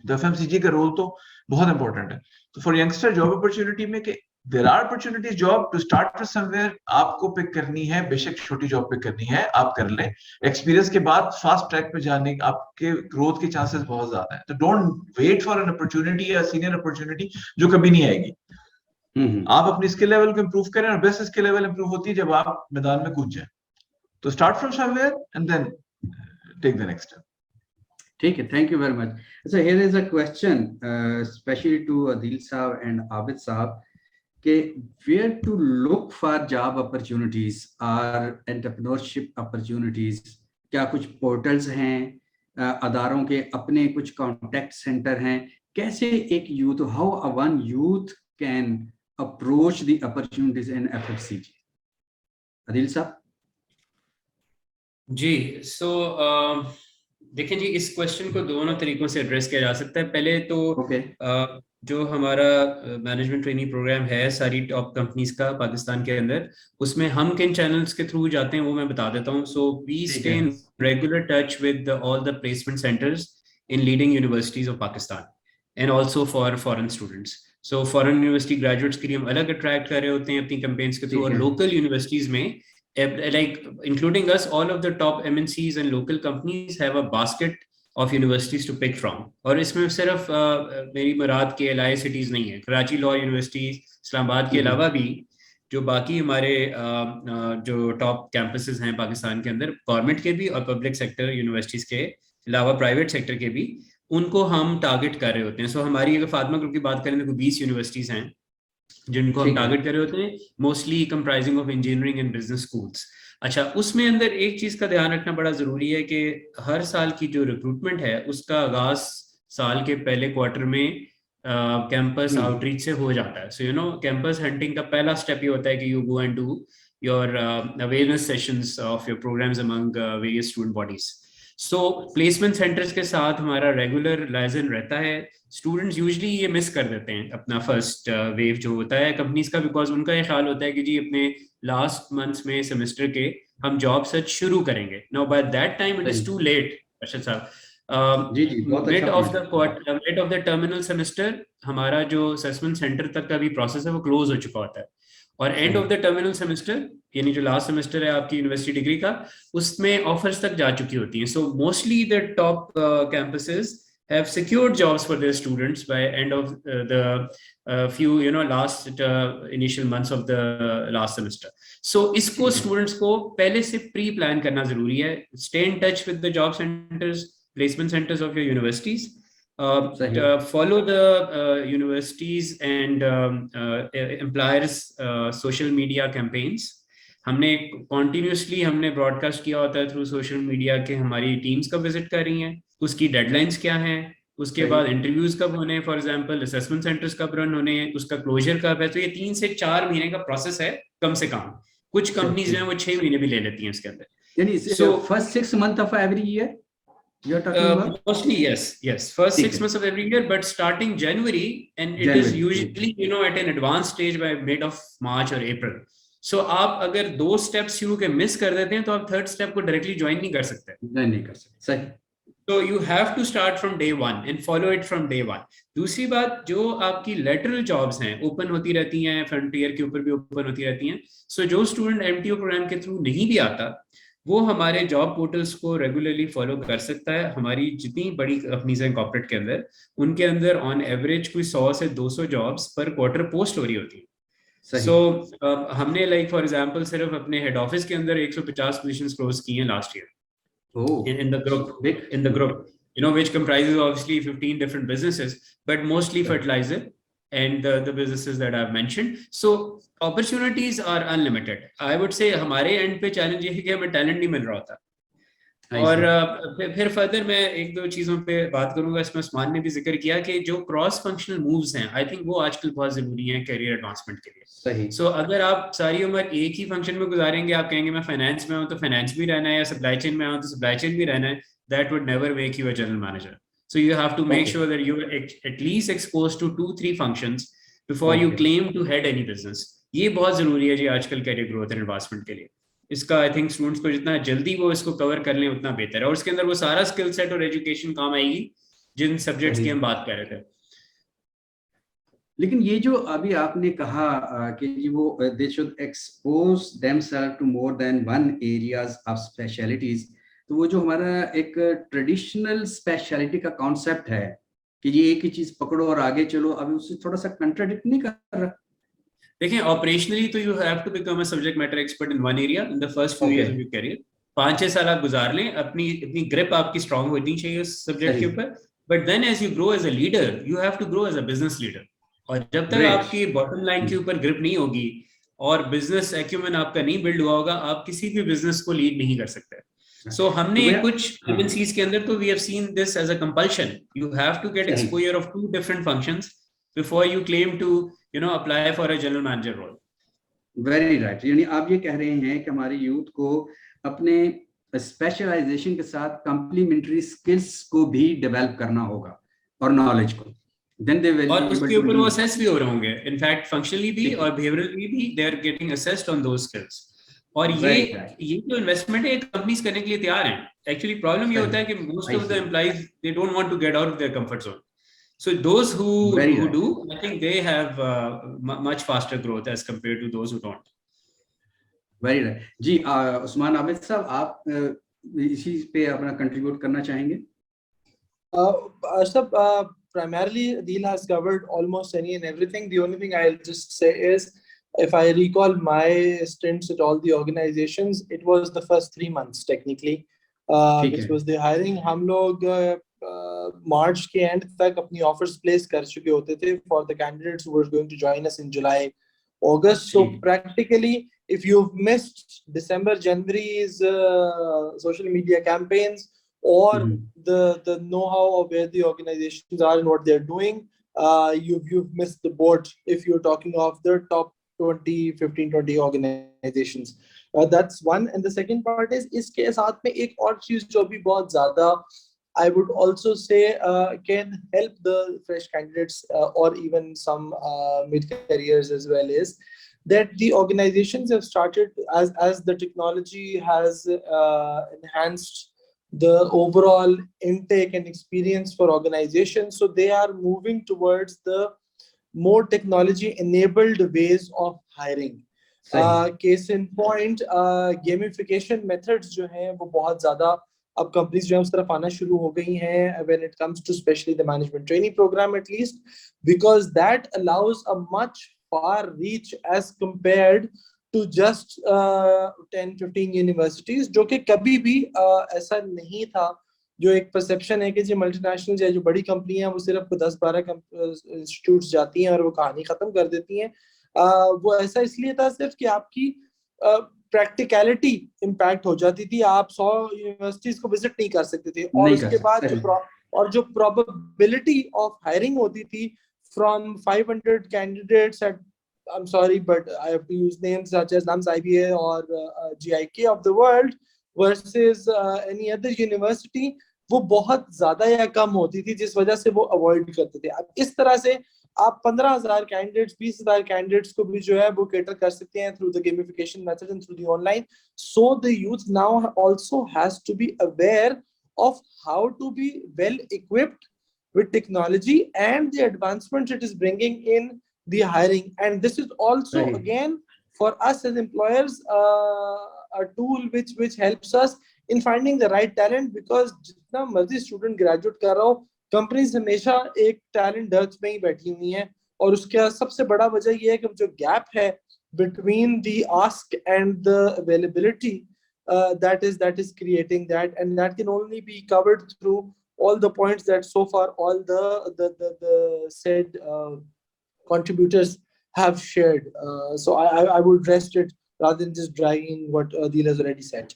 Speaker 5: तो एफएमसीजी का रोल तो बहुत इंपॉर्टेंट है। तो फॉर यंगस्टर जॉब अपॉर्चुनिटी में कि there are opportunities, job to start from somewhere, आपको पिक करनी है, बेशक छोटी जॉब पिक करनी है, आप कर लें। एक्सपीरियंस के बाद फास्ट ट्रैक पे जाने आपके ग्रोथ के चांसेस बहुत ज्यादा है। तो don't wait for an opportunity या सीनियर अपॉर्चुनिटी जो कभी नहीं आएगी। आप अपनी स्किल लेवल को इंप्रूव करें, और बेस्ट स्किल लेवल इंप्रूव होती है जब आप मैदान में कूद जाए। तो start from somewhere and then take the next step.
Speaker 1: ठीक है, थैंक यू वेरी मच। अच्छा, here is a question specially to Adeel साहब एंड आबिद साहब कि where to look for job opportunities और एंटरप्रेन्योरशिप अपॉर्चुनिटीज? क्या कुछ पोर्टल्स हैं, अदारों के अपने कुछ कॉन्टेक्ट सेंटर हैं? कैसे एक youth, how a one youth can approach the opportunities in FMCG? Adeel साहब
Speaker 2: जी। देखिए जी, इस क्वेश्चन को दोनों तरीकों से एड्रेस किया जा सकता है। पहले तो जो हमारा मैनेजमेंट ट्रेनिंग प्रोग्राम है सारी टॉप कंपनीज का पाकिस्तान के अंदर, उसमें हम किन चैनल्स के थ्रू जाते हैं वो मैं बता देता हूँ। So we stay in regular touch with all the placement centres in leading universities of Pakistan and also for foreign students. So foreign university graduates के लिए हम अलग अट्रैक्ट कर रहे होते हैं अपनी कैंपेन्स के थ्रू, और लोकल यूनिवर्सिटीज में like including us, all of the top MNCs and local companies have a basket of universities to pick from. और इसमें सिर्फ मेरी मुराद के LI सिटीज नहीं है, कराची लॉ यूनिवर्सिटी, इस्लामाबाद के अलावा भी जो बाकी हमारे जो टॉप कैंपसेस हैं पाकिस्तान के अंदर, गवर्नमेंट के भी और पब्लिक सेक्टर यूनिवर्सिटीज के अलावा प्राइवेट सेक्टर के भी, उनको हम टारगेट कर रहे होते हैं. सो हमारी अगर फातिमा ग्रुप की बात करें तो 20 यूनिवर्सिटीज हैं जिनको हम टारगेट कर रहे होते हैं, mostly comprising of engineering and business schools. अच्छा, उसमें अंदर एक चीज का ध्यान रखना बड़ा जरूरी है कि हर साल की जो रिक्रूटमेंट है उसका आगाज साल के पहले क्वार्टर में कैंपस आउटरीच से हो जाता है. So you know, campus hunting का पहला स्टेप ये होता है कि you go and do your awareness sessions of your programmes among various student bodies. So placement centres के साथ हमारा रेगुलर लाइजन रहता है. स्टूडेंट्स यूजली ये मिस कर देते हैं अपना फर्स्ट वेव जो होता है कंपनीज का, बिकॉज उनका ये ख्याल होता है कि जी अपने लास्ट मंथ्स में सेमेस्टर के हम जॉब सर्च शुरू करेंगे. Now by that time it is too late. Arshad साहब, mid of the terminal semester हमारा जो असेसमेंट सेंटर तक का भी प्रोसेस है वो क्लोज हो चुका होता है, और end of the terminal semester यानी जो लास्ट सेमेस्टर है आपकी यूनिवर्सिटी डिग्री का, उसमें ऑफर्स तक जा चुकी होती हैं. So mostly the top campuses have secured jobs for their students by end of the few last initial months of the last semester. So isko students ko pehle se pre plan karna zaruri hai. Stay in touch with the job centers, placement centers of your universities. Follow the universities and employers social media campaigns. हमने continuously broadcast किया होता है through social media के हमारी teams कब visit कर रही हैं, उसकी डेडलाइंस क्या हैं, उसके बाद इंटरव्यूज कब होने हैं, फॉर एग्जांपल असेसमेंट सेंटर्स कब रन होने हैं, उसका क्लोजर कब है. तो ये 3 से 4 महीने का प्रोसेस है कम से कम. कुछ कंपनीज जो है वो 6 महीने भी ले लेती हैं इसके अंदर.
Speaker 1: यानी so first 6 months of every year you are talking about?
Speaker 2: Mostly yes, first 6 months of every year, but starting January, and it is usually at an advanced stage by mid of March or April. So आप अगर 2 steps शुरू के miss कर देते हैं तो आप third step को डायरेक्टली ज्वाइन नहीं कर सकते.
Speaker 1: नहीं कर सकते. सही.
Speaker 2: So you have to start from day one and follow it from day one. दूसरी बात, जो आपकी लेटरल जॉब्स हैं ओपन होती रहती हैं, फ्रंटियर के ऊपर भी ओपन होती रहती हैं. सो जो स्टूडेंट MTO प्रोग्राम के थ्रू नहीं भी आता वो हमारे जॉब पोर्टल्स को रेगुलरली फॉलो कर सकता है. हमारी जितनी बड़ी कंपनीज हैं कॉर्पोरेट के अंदर, उनके अंदर ऑन एवरेज कोई 100 से 200 जॉब्स पर क्वार्टर पोस्ट हो रही होती है. सो हमने लाइक फॉर एग्जांपल सिर्फ अपने हेड ऑफिस के अंदर 150 पोजीशंस क्लोज की हैं last year. In the group, which comprises obviously 15 different businesses, but mostly fertilizer and the businesses that I've mentioned. So opportunities are unlimited. I would say हमारे end पे challenge ये है कि हमें talent नहीं मिल रहा होता. और फिर फर्दर मैं 1-2 चीजों पे बात करूंगा. इसमें उस्मान ने भी जिक्र किया कि जो क्रॉस फंक्शनल मूव्स हैं, आई थिंक वो आजकल बहुत जरूरी हैं करियर एडवांसमेंट के लिए.
Speaker 1: सही.
Speaker 2: सो अगर आप सारी उम्र एक ही फंक्शन में गुजारेंगे, आप कहेंगे मैं फाइनेंस में हूं तो फाइनेंस भी रहना है, या सप्लाई चेन में हूं तो सप्लाई चेन भी रहना है, that would never make you a general manager. So you have to make sure that you are at least exposed to 2-3 functions before you claim to head any business. ये बहुत जरूरी है जी आजकल करियर ग्रोथ एंड एडवांसमेंट के लिए. इसका I think students को जितना जल्दी वो इसको कवर कर लें उतना बेहतर है, और उसके अंदर वो सारा स्किल सेट और एजुकेशन काम आएगी जिन सब्जेक्ट्स की हम बात कर रहे थे.
Speaker 1: लेकिन ये जो अभी आपने कहा कि वो they should expose themselves to more than one areas of specialities, तो वो जो हमारा एक ट्रेडिशनल स्पेशलिटी का कॉन्सेप्ट है कि ये एक ही चीज पकड़ो और आगे चलो, अभी उससे थोड़ा सा कंट्राडिक्ट नहीं कर रहा?
Speaker 2: देखिए, ऑपरेशनली तो you have to become a subject matter expert in one area in the first few years of your career. 5-6 साल आप गुजार लें, अपनी ग्रिप आपकी स्ट्रांग होनी चाहिए उस सब्जेक्ट के ऊपर. But then as you grow as a leader, you have to grow as a business leader. और जब तक आपकी बॉटम लाइन के ऊपर ग्रिप नहीं होगी और बिजनेस एक्यूमेन आपका नहीं बिल्ड हुआ होगा, आप किसी भी बिजनेस को लीड नहीं कर सकते. सो हमने कुछ एमएनसीज के अंदर तो we have seen this as a compulsion. You have to get exposure of 2 different functions before you claim to apply for a general manager role.
Speaker 1: Very right. यानी आप ये कह रहे हैं कि हमारे यूथ को अपने स्पेशलाइजेशन के साथ कंप्लीमेंट्री स्किल्स को भी डेवलप करना होगा और नॉलेज को. Then they will.
Speaker 2: और उसके ऊपर वो असेस भी हो रहे होंगे. इनफैक्ट फंक्शनली भी और बिहेवियरली भी they are getting assessed on those skills. और ये जो इन्वेस्टमेंट है कंपनीज करने के लिए तैयार हैं. एक्चुअली प्रॉब्लम ये होता है कि most of the employees they don't want to get out of their comfort zone. So those who
Speaker 1: Very right.
Speaker 2: do, I think they have much faster growth as compared to those who don't.
Speaker 1: Very right जी। उस्मान आबिद साहब, आप इसी पे अपना contribute करना चाहेंगे?
Speaker 3: Ashraf, primarily Adil has covered almost any and everything. The only thing I'll just say is, if I recall my stints at all the organizations, it was the first 3 months technically, which was the hiring. हम लोग March के end तक अपनी offers place कर चुके होते थे for the candidates who were going to join us in July, August. So practically, if you've missed December, January's social media campaigns, or the know-how of where the organizations are and what they're doing, you've missed the boat if you're talking of the top 15-20 organizations. That's one. And the second part is, इसके साथ में एक और चीज जो भी बहुत ज़्यादा I would also say can help the fresh candidates or even some mid-careers as well, is that the organizations have started, as the technology has enhanced the overall intake and experience for organizations, so they are moving towards the more technology enabled ways of hiring. Case in point, gamification methods जो हैं वो बहुत ज़्यादा अब companies जो हैं उस तरफ आना शुरू हो गई हैं, when it comes to especially the management training program at least, because that allows a much far reach as compared to just 10-15 universities, जो कि कभी भी ऐसा नहीं था। जो एक परसेप्शन है कि जी मल्टीनेशनल या जो बड़ी कंपनियां वो सिर्फ 10-12 इंस्टीट्यूट्स जाती हैं और वो कहानी खत्म कर देती हैं, वो ऐसा इसलिए था सिर्फ कि आपकी प्रैक्टिकलिटी इम्पैक्ट हो जाती थी, आप 100 यूनिवर्सिटीज को विजिट नहीं कर सकते थे, और उसके बाद जो प्रोबेबिलिटी ऑफ हायरिंग होती थी from 500 candidates at, I'm sorry, but I have to use names such as NAMS IBA or GIK of the world versus any other university, वो बहुत ज्यादा या कम होती थी, जिस वजह से वो अवॉइड करते थे। अब इस तरह से आप 15,000 कैंडिडेट्स, 20,000 कैंडिडेट्स को भी जो है वो केटर कर सकते हैं through the gamification method and through the online. So the youth now also has to be aware of how to be well equipped with technology and the advancements it is bringing in the hiring. And this is also again for us as employers a tool which helps us in finding the right talent, because जितना मर्जी student graduate कर रहा हो, companies हमेशा एक talent dearth में ही बैठी हुई हैं, और उसका सबसे बड़ा वजह ये है कि जो गैप है between the ask and the availability, that is creating that, and that can only be covered through all the points that so far all the said contributors have shared. So I would rest it rather than just dragging what Adil has already said.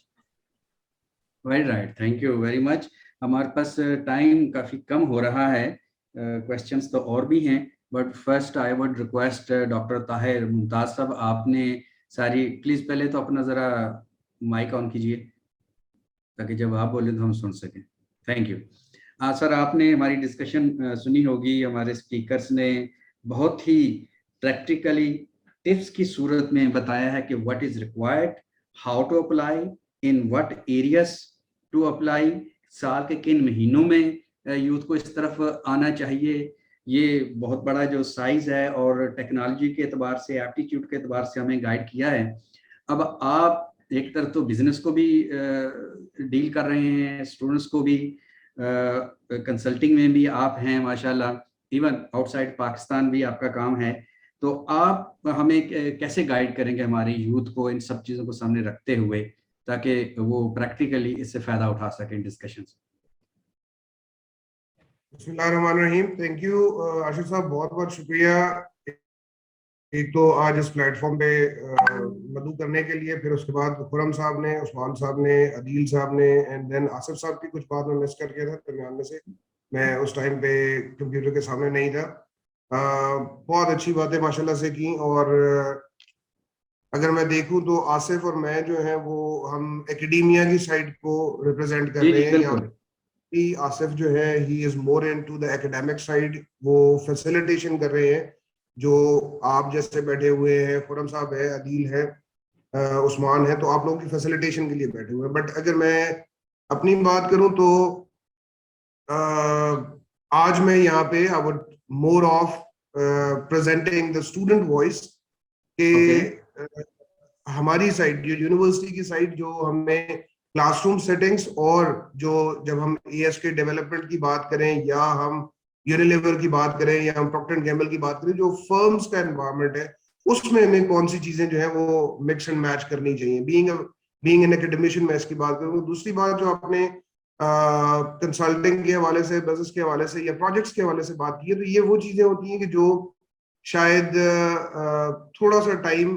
Speaker 1: Very right. Thank you very much. हमारे पास time काफी कम हो रहा है, questions तो और भी हैं, but first I would request doctor Tahir Mumtaz साहब, आपने सारी, प्लीज पहले तो अपना जरा माइक ऑन कीजिए ताकि जब आप बोले तो हम सुन सकें। Thank you. सर, आपने हमारी डिस्कशन सुनी होगी, हमारे स्पीकर्स ने बहुत ही प्रैक्टिकली टिप्स की सूरत में बताया है कि what is required, how to apply, in what areas to apply, साल के किन महीनों में यूथ को इस तरफ आना चाहिए। ये बहुत बड़ा जो साइज है और टेक्नोलॉजी के एतबार से, एप्टीट्यूड के एतबार से हमें गाइड किया है। अब आप एक तरफ तो बिजनेस को भी डील कर रहे हैं, स्टूडेंट्स को भी, कंसल्टिंग में भी आप हैं माशाल्लाह, इवन आउटसाइड पाकिस्तान भी आपका काम है, तो आप हमें कैसे गाइड करेंगे हमारे यूथ को इन सब चीज़ों को सामने रखते हुए, ताकि वो प्रैक्टिकली इससे फ़ायदा उठा सकें डिस्कशंस।
Speaker 6: बिस्मिल्लाहिर्रहमानिर्रहीम। थैंक यू आशिफ साहब, बहुत बहुत शुक्रिया। एक तो आज इस प्लेटफॉर्म पे मदू करने के लिए, फिर उसके बाद खुरम साहब ने, उस्मान साहब ने, अदील साहब ने, एंड देन आसिफ साहब की कुछ बात मैं मिस कर गया था दरमियान में से, मैं उस टाइम पे कंप्यूटर के सामने नहीं था। बहुत अच्छी बातें माशाल्लाह से की, और अगर मैं देखूं तो आसिफ और मैं जो है वो हम एकेडेमिया की साइड को रिप्रेजेंट कर रहे हैं। यहाँ आसिफ जो है he is more into the academic side, वो फैसिलिटेशन कर रहे हैं, जो आप जैसे बैठे हुए हैं, खुरम साहब है, अदील है, उस्मान है, तो आप लोगों की फैसिलिटेशन के लिए बैठे हुए हैं। बट अगर मैं अपनी बात करूं तो आज मैं यहाँ पे I would more of presenting the student voice के हमारी साइड, जो यूनिवर्सिटी की साइड, जो हमने क्लासरूम सेटिंग्स और जो जब हम एएस के डेवलपमेंट की बात करें या हम यूनिलीवर की बात करें या हम प्रॉक्टर एंड गैम्बल की बात करें, जो फर्म्स का एनवायरनमेंट है उसमें हमें कौन सी चीजें जो है वो मिक्स एंड मैच करनी चाहिए। बीइंग एन एकेडमिशियन मैं इसकी बात करूँ। दूसरी बात जो आपने कंसल्टिंग के हवाले से, बिजनेस के हवाले से या प्रोजेक्ट्स के हवाले से बात की है, तो ये वो चीजें होती हैं कि जो शायद थोड़ा सा टाइम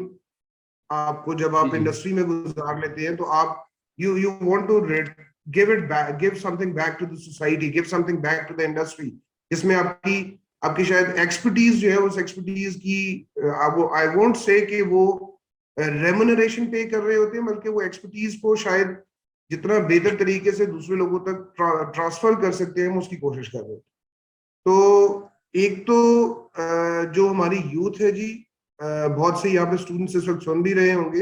Speaker 6: आपको जब आप इंडस्ट्री में गुजार लेते हैं तो आप you want to give it back, give something back to the society, give something back to the industry, जिसमें आपकी आपकी शायद एक्सपर्टीज जो है, उस एक्सपर्टीज की आई वोंट से कि वो रेम्युनरेशन पे कर रहे होते हैं, बल्कि वो एक्सपर्टीज को शायद जितना बेहतर तरीके से दूसरे लोगों तक ट्रांसफर कर सकते हैं, हम उसकी कोशिश कर रहे हैं। तो एक तो जो हमारी यूथ है जी, बहुत से यहाँ पे स्टूडेंट्स इस वक्त सुन भी रहे होंगे,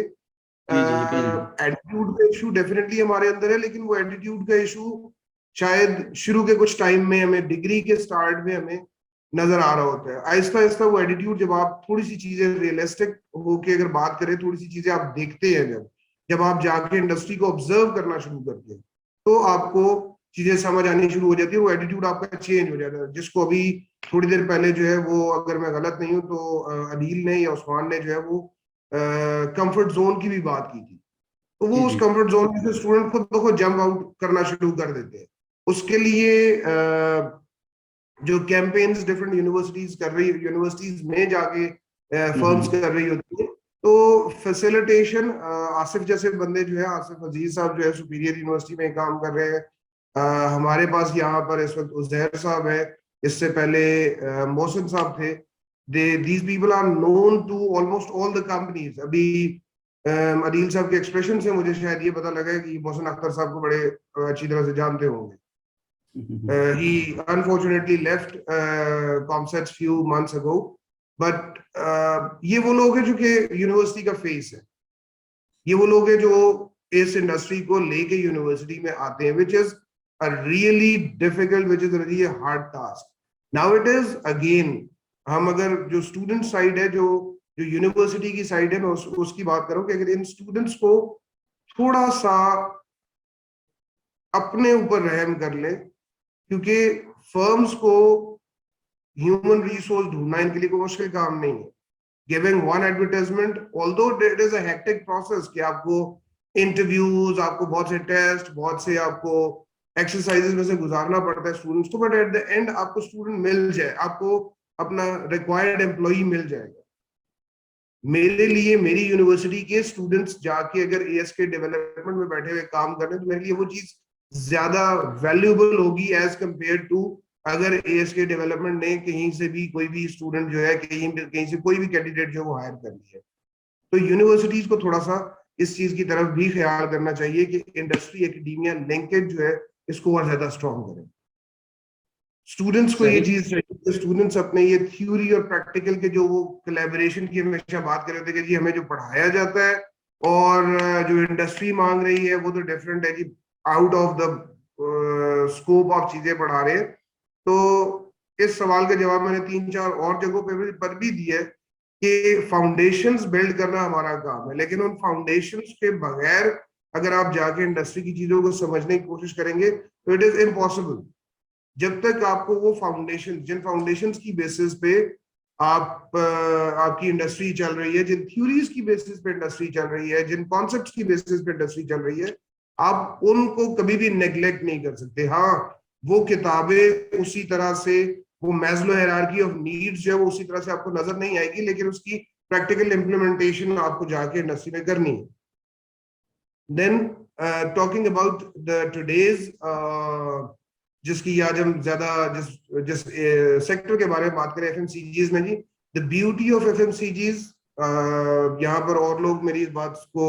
Speaker 6: एटीट्यूड का इशू डेफिनेटली हमारे अंदर है, लेकिन वो एटीट्यूड का इशू शायद शुरू के कुछ टाइम में हमें, डिग्री के स्टार्ट में हमें नजर आ रहा होता है। आहिस्ता आहिस्ता वो एटीट्यूड, जब आप थोड़ी सी चीजें रियलिस्टिक होके अगर बात करें, थोड़ी सी चीजें आप देखते हैं, जब आप जाके इंडस्ट्री को ऑब्जर्व करना शुरू करते हैं, तो आपको चीजें समझ आनी शुरू हो जाती है, वो एटीट्यूड आपका चेंज हो जाता है। जिसको अभी थोड़ी देर पहले जो है वो, अगर मैं गलत नहीं हूं तो अदील ने या उस्मान ने जो है वो कंफर्ट जोन की भी बात की थी, तो वो उस कंफर्ट जोन में से स्टूडेंट खुद ब खुद जंप आउट करना शुरू कर देते हैं। उसके लिए जो कैंपेन्स डिफरेंट यूनिवर्सिटीज में जाके फर्म्स कर रही होती है, तो फैसिलिटेशन, आसिफ जैसे बंदे जो है, आसिफ अजीज साहब जो है सुपीरियर यूनिवर्सिटी में काम कर रहे हैं, हमारे पास यहाँ पर इस वक्त उजैर साहब है, इससे पहले मोहसिन साहब थे। these people are known to almost all the companies। अभी अदील साहब के एक्सप्रेशन से मुझे शायद ये पता लगा है कि मोहसिन अख्तर साहब को बड़े अच्छी तरह से जानते होंगे। He unfortunately left Comsats few months ago, but ये वो लोग हैं जो कि यूनिवर्सिटी का फेस है, ये वो लोग हैं जो इस इंडस्ट्री को लेके यूनिवर्सिटी में आते हैं, which is a really difficult, which is a really hard task. Now it is again, हम अगर जो स्टूडेंट साइड है, जो यूनिवर्सिटी की साइड है, मैं उसकी बात करूं कि अगर इन स्टूडेंट्स को थोड़ा सा अपने ऊपर रहम कर ले, क्योंकि फर्म्स को ह्यूमन रिसोर्स ढूंढना इनके लिए कोई मुश्किल काम नहीं है। Giving one advertisement, although it is a hectic process कि आपको इंटरव्यूज, आपको बहुत से टेस्ट, बहुत से आपको एक्सरसाइजेस में से गुजारना पड़ता है स्टूडेंट्स को, बट एट द एंड आपको स्टूडेंट मिल जाए, आपको अपना रिक्वायर्ड एम्प्लॉई मिल जाएगा। मेरे लिए मेरी यूनिवर्सिटी के स्टूडेंट्स जाके अगर एएस के डेवलपमेंट में बैठे हुए काम कर रहे हैं, तो मेरे लिए वो चीज ज्यादा वैल्यूएबल होगी एज कंपेयर टू अगर एएस के डेवलपमेंट ने कहीं से भी कोई भी स्टूडेंट जो है, कहीं से कोई भी कैंडिडेट जो वो हायर कर लिया है। तो यूनिवर्सिटीज को थोड़ा सा इस चीज की तरफ भी ख्याल करना चाहिए कि इंडस्ट्री एकेडमिया लिंकेज जो है इसको और ज्यादा स्ट्रॉन्ग करें। स्टूडेंट्स को ये चीज चाहिए, स्टूडेंट्स अपने ये थ्योरी और प्रैक्टिकल के जो वो कोलैबोरेशन की हमेशा बात कर रहे थे कि जी हमें जो पढ़ाया जाता है और जो इंडस्ट्री मांग रही है वो तो डिफरेंट है जी, out of the scope of चीजें पढ़ा रहे हैं। तो इस सवाल का जवाब मैंने 3-4 और जगहों पर भी दिया है कि फाउंडेशंस बिल्ड करना हमारा काम है, लेकिन उन फाउंडेशंस के बगैर अगर आप जाके इंडस्ट्री की चीजों को समझने की कोशिश करेंगे तो इट इज इम्पॉसिबल। जब तक आपको वो फाउंडेशन, जिन फाउंडेशंस की बेसिस पे आपकी इंडस्ट्री चल रही है, जिन थ्योरीज की बेसिस पे इंडस्ट्री चल रही है, जिन कॉन्सेप्ट्स की बेसिस पे इंडस्ट्री चल रही है, आप उनको कभी भी नेग्लेक्ट नहीं कर सकते। हाँ, वो किताबें उसी तरह से, वो मैस्लो हायरार्की ऑफ नीड्स जो है वो उसी तरह से आपको नजर नहीं आएगी, लेकिन उसकी प्रैक्टिकल इम्प्लीमेंटेशन आपको जाके इंडस्ट्री में करनी है। Then talking about the today's, जिसकी आज हम ज्यादा जिस सेक्टर के बारे में बात करें, एफएमसीजीज में जी, द ब्यूटी ऑफ एफएमसीजीज, यहाँ पर और लोग मेरी इस बात को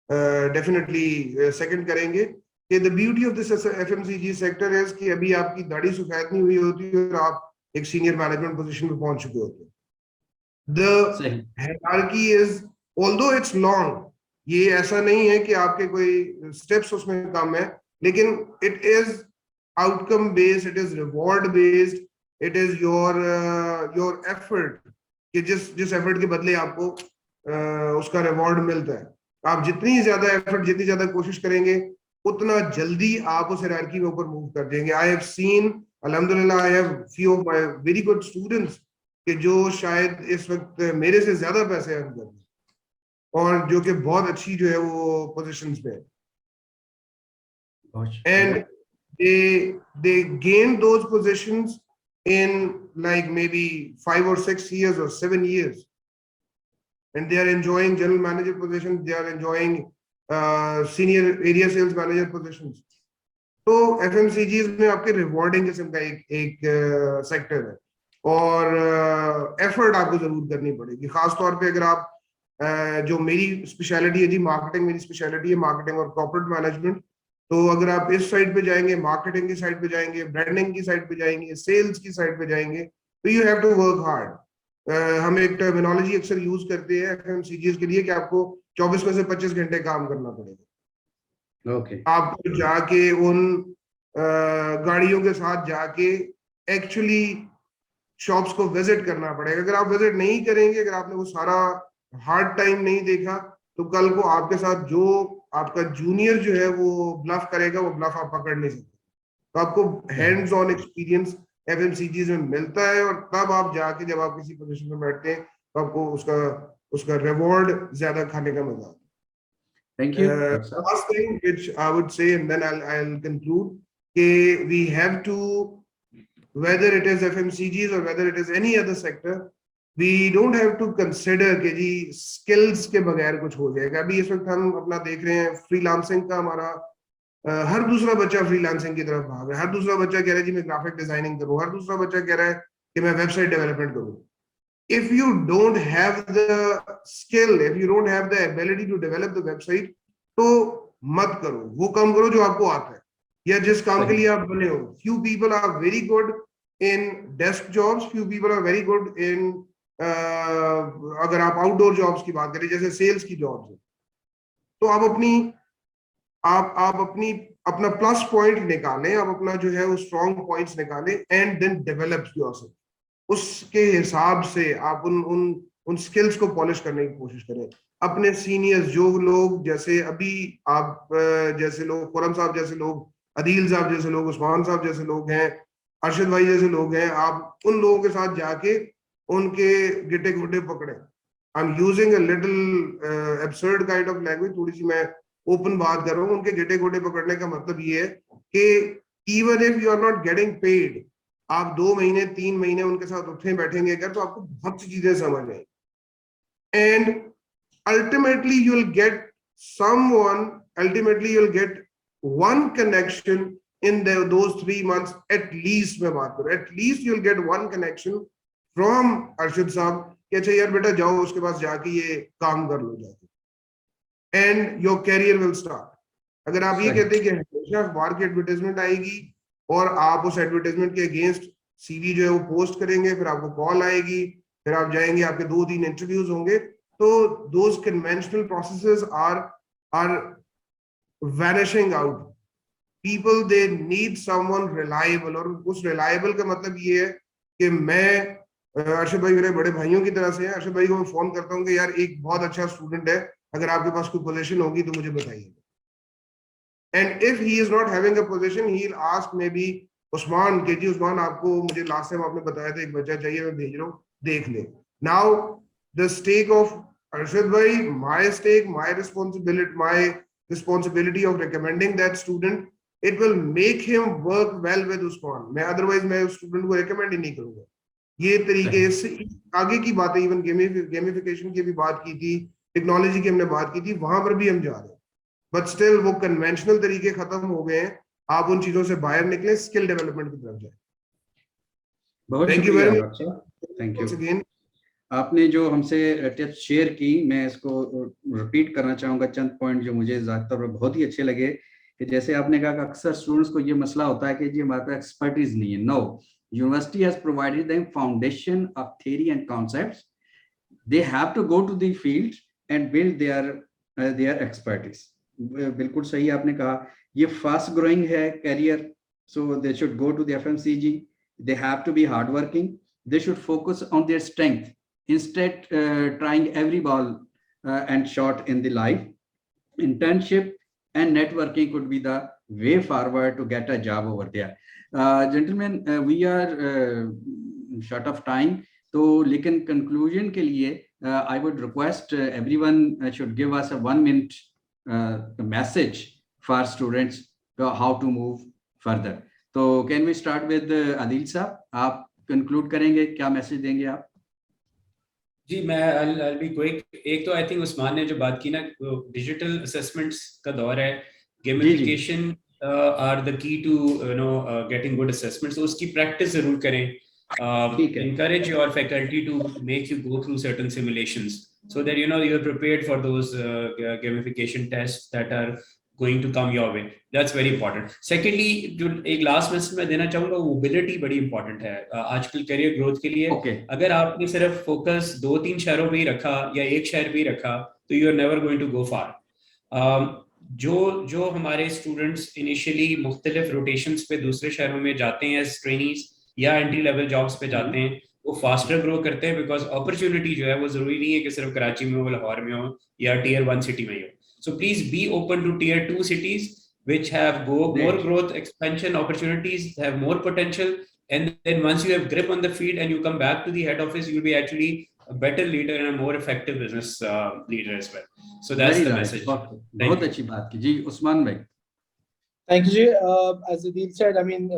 Speaker 6: डेफिनेटली सेकंड करेंगे कि the beauty of this FMCG sector is कि अभी आपकी दाढ़ी सफेद नहीं हुई होती और आप एक सीनियर मैनेजमेंट पोजीशन पे पहुंच चुके होते हैं। The hierarchy is, although it's long, ये ऐसा नहीं है कि आपके कोई स्टेप्स उसमें कम है, लेकिन it is outcome based, it is reward based, it is your effort, कि जिस एफर्ट के बदले आपको उसका रिवॉर्ड मिलता है. आप जितनी ज्यादा एफर्ट, जितनी ज्यादा कोशिश करेंगे, उतना जल्दी आप उस हायरार्की में ऊपर मूव कर जाएंगे. आई हैव सीन, अल्हम्दुलिल्लाह, I have few of my very good students कि जो शायद इस वक्त मेरे से ज्यादा पैसे अर्न कर रहे हैं और जो कि बहुत अच्छी जो है वो पोजीशंस पे है. And they gained those positions in like maybe 5 or 6 years or 7 years, and they are enjoying general manager positions, they are enjoying senior area sales manager positions. तो FMCGs में आपके रिवॉर्डिंग किस्म का एक सेक्टर है और एफर्ट आपको जरूर करनी पड़ेगी. खास तौर पे अगर आप जो मेरी स्पेशलिटी है जी, मार्केटिंग मेरी स्पेशलिटी है, मार्केटिंग और कॉर्पोरेट मैनेजमेंट. तो अगर आप इस साइड पे जाएंगे, मार्केटिंग की साइड पे जाएंगे, ब्रांडिंग की साइड पे जाएंगे, सेल्स की साइड पे जाएंगे, तो you have to work hard. हम एक टर्मिनोलॉजी अक्सर यूज करते हैं FMCGs के लिए कि आपको 24 में से 25 घंटे काम करना पड़ेगा. आपको जाके उन गाड़ियों के साथ जाके एक्चुअली शॉप्स को विजिट करना पड़ेगा. अगर आप विजिट नहीं करेंगे, अगर आपने वो सारा हार्ड टाइम नहीं देखा, तो कल को आपके साथ जो आपका जूनियर जो है वो ब्लफ करेगा, वो ब्लफ आप पकड़ नहीं सकते. तो आपको हैंड्स ऑन एक्सपीरियंस FMCGs में मिलता है और तब आप जाके जब आप किसी पोजीशन में बैठते हैं तो आपको उसका रिवॉर्ड ज्यादा खाने का मजा आता है.
Speaker 1: Thank you.
Speaker 6: Last thing which I would say, and then I'll conclude, we have to, whether it is FMCGs or whether it is any other sector, we don't have to consider कि जी skills के बगैर कुछ हो जाएगा. अभी इस वक्त हम अपना देख रहे हैं फ्रीलांसिंग का, हमारा हर दूसरा बच्चा फ्रीलांसिंग की तरफ भाग रहा है. हर दूसरा बच्चा कह रहा है जी मैं ग्राफिक डिजाइनिंग करूँ. हर दूसरा बच्चा कह रहा है कि मैं वेबसाइट डेवलपमेंट करूँ. If you don't have the skill, if you don't have the ability to develop the website, तो मत करो. वो काम करो जो आपको आता है या जिस काम के लिए आप बने हो. Few people are very good in desk jobs, few people are very good in अगर आप आउटडोर जॉब्स की बात करें, जैसे सेल्स की जॉब्स है, तो आप अपना प्लस पॉइंट निकालें, आप अपना जो है वो स्ट्रॉन्ग पॉइंट्स निकालें एंड देन डेवलप योरसेल्फ. उसके हिसाब से आप उन स्किल्स को पॉलिश करने की कोशिश करें. अपने सीनियर्स जो लोग, जैसे अभी आप जैसे लोग, खुरम साहब जैसे लोग, अदील साहब जैसे लोग, उस्मान साहब जैसे लोग हैं, अरशद भाई जैसे लोग हैं, आप उन लोगों के साथ जाके उनके गिटे गुटे पकड़े. I am using a little absurd kind of language, थोड़ी सी मैं ओपन बात कर रहा हूँ. उनके गिटे गुटे पकड़ने का मतलब ये है कि even if you are not getting paid, आप 2 महीने 3 महीने उनके साथ उठे बैठेंगे अगर, तो आपको बहुत सी चीजें समझ आएंगी. And ultimately you'll get get one connection in those 3 months at least. मैं बात करूं, at least you'll get one connection from Arshad साहब कि अच्छा यार बेटा जाओ उसके पास जाके ये काम कर लो जाके, and your career will start. अगर आप ये कहते हैं कि हमेशा अखबार की एडवर्टाइजमेंट आएगी और आप उस एडवर्टाइजमेंट के अगेंस्ट CV जो है वो पोस्ट करेंगे, फिर आपको कॉल आएगी, फिर आप जाएंगे, आपके 2-3 इंटरव्यूज होंगे, तो those conventional processes are vanishing out. People, they need someone reliable, और उस reliable का मतलब ये है कि मैं अर्शद भाई मेरे बड़े भाइयों की तरह से है. अर्शद भाई को मैं फोन करता हूँ कि यार एक बहुत अच्छा स्टूडेंट है, अगर आपके पास कोई पोजीशन होगी तो मुझे बताइए. And if he is not having a position, he'll ask maybe Usman के जी, उस्मान आपको, मुझे लास्ट टाइम आपने बताया था एक बच्चा चाहिए, मैं भेज रहा हूँ, देख ले. Now the stake of Arshad bhai, my stake, my responsibility of recommending that student, it will make him work well with Usman. मैं otherwise मैं उस student को recommend ही नहीं करूँगा. ये तरीके से आगे की बातें, इवन गेमिफिकेशन की भी बात की थी, टेक्नोलॉजी की हमने बात की थी, वहां पर भी हम जा रहे हैं. बट स्टिल वो कन्वेंशनल तरीके खत्म हो गए हैं. आप उन चीजों से बाहर निकले, स्किल डेवलपमेंट की तरफ जाए.
Speaker 1: Thank you very much. Thank you again. आपने जो हमसे टिप्स शेयर की, मैं इसको रिपीट करना चाहूंगा. चंद पॉइंट जो मुझे ज्यादातर बहुत ही अच्छे लगे, कि जैसे आपने कहा कि अक्सर स्टूडेंट्स को ये मसला होता है कि जी हमारे पास एक्सपर्टीज नहीं है. No, university has provided them foundation of theory and concepts. They have to go to the field and build their expertise. बिल्कुल सही आपने कहा. ये फास्ट ग्रोइंग है career, So they should go to the FMCG. They have to be hardworking. They should focus on their strength instead trying every ball and shot in the life. Internship and networking could be the way forward to get a job over there. Gentlemen, we are short of time. तो लेकिन conclusion के लिए I would request everyone should give us a 1 minute message for students how to move further. तो can we start with Adil साहब? आप conclude करेंगे, क्या message देंगे आप?
Speaker 2: जी मैं I'll be quick. एक तो आई थिंक उस्मान ने जो बात की ना, डिजिटल असेसमेंट्स का दौर है, gamification are the key to getting good assessments, तो उसकी प्रैक्टिस जरूर करें. Encourage your faculty to make you go through certain simulations so that you're prepared for those gamification tests that are going to come your way. That's very important. Secondly, जो एक last message मैं देना चाहूंगा, mobility बड़ी important है आजकल career growth के लिए. अगर आपने सिर्फ फोकस 2-3 शहरों पे ही रखा या एक शहर पे ही रखा तो you are never going to go far. जो हमारे स्टूडेंट्स इनिशियली मुख्तलिफ रोटेशंस पे दूसरे शहरों में जाते हैं एज ट्रेनीज या एंट्री लेवल जॉब्स पे जाते हैं, वो फास्टर ग्रो करते हैं बिकॉज अपॉर्चुनिटी जो है वो जरूरी नहीं है कि सिर्फ कराची में हो, लाहौर में हो या टियर 1 सिटी में हो. So please be open to tier 2 cities which have more growth, expansion opportunities, have more potential, and then once you have grip on the field and you come back to the head office, you'll be actually a better leader and a more effective business leader as well. So that's the message.
Speaker 1: बहुत अच्छी बात की जी. उस्मान भाई.
Speaker 3: Thank you, Jay. As Adil said, I mean,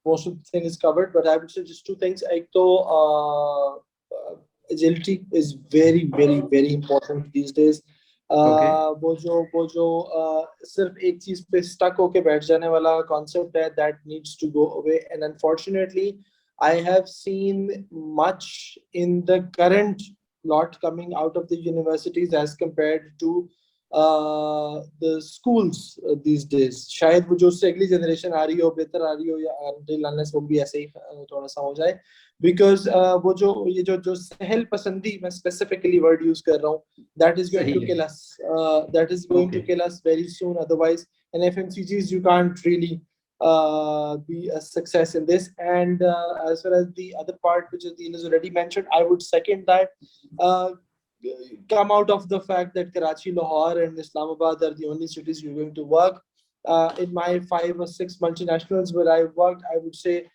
Speaker 3: most of the thing is covered, but I would say just 2 things. Ek to, agility is very, very, very important these days. वो जो सिर्फ एक चीज पे स्टक होके बैठ जाने वाला कॉन्सेप्ट है, that needs to go away. And unfortunately, I have seen much in the current lot coming out of the universities as compared to the schools these days. शायद वो जो अगली जनरेशन आ रही हो, बेहतर आ रही हो, या until unless वो भी ऐसे ही थोड़ा सा हो जाए, because वो जो सहल पसंदी, मैं specifically word use कर रहा हूँ, that is going to kill us. That is going to kill us very soon. Otherwise, in FMCGs you can't really be a success in this. And as far as the other part which Adil has already mentioned, I would second that. Come out of the fact that Karachi, Lahore and Islamabad are the only cities you're going to work. In my 5 or 6 multinationals where I worked, I would say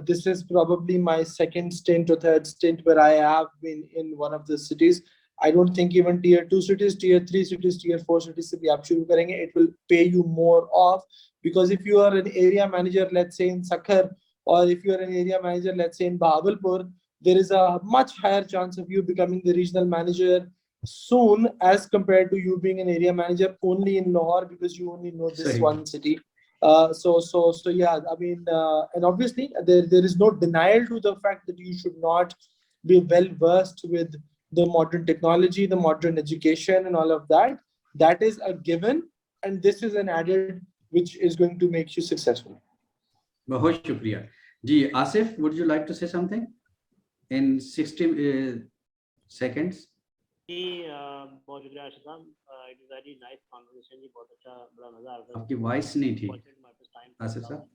Speaker 3: this is probably my second stint or third stint where I have been in one of the cities. I don't think even tier 2 cities, tier 3 cities, tier 4 cities se bhi aap shuru karenge, it will pay you more off. Because if you are an area manager, let's say in Sakhar, or if you are an area manager, let's say in Bahawalpur, there is a much higher chance of you becoming the regional manager soon as compared to you being an area manager only in Lahore, because you only know this one city. So yeah, I mean, and obviously there is no denial to the fact that you should not be well versed with the modern technology, the modern education and all of that. That is a given, and this is an added which is going to make you successful.
Speaker 1: बहुत शुक्रिया जी. Asif, would you like to say something in 60 seconds?
Speaker 4: जी बहुत शुक्रिया आशिफ साहब. It is very nice conversation जी, बहुत अच्छा, बड़ा मजा आ रहा है.
Speaker 1: आपकी वॉइस नहीं थी आसिफ साहब.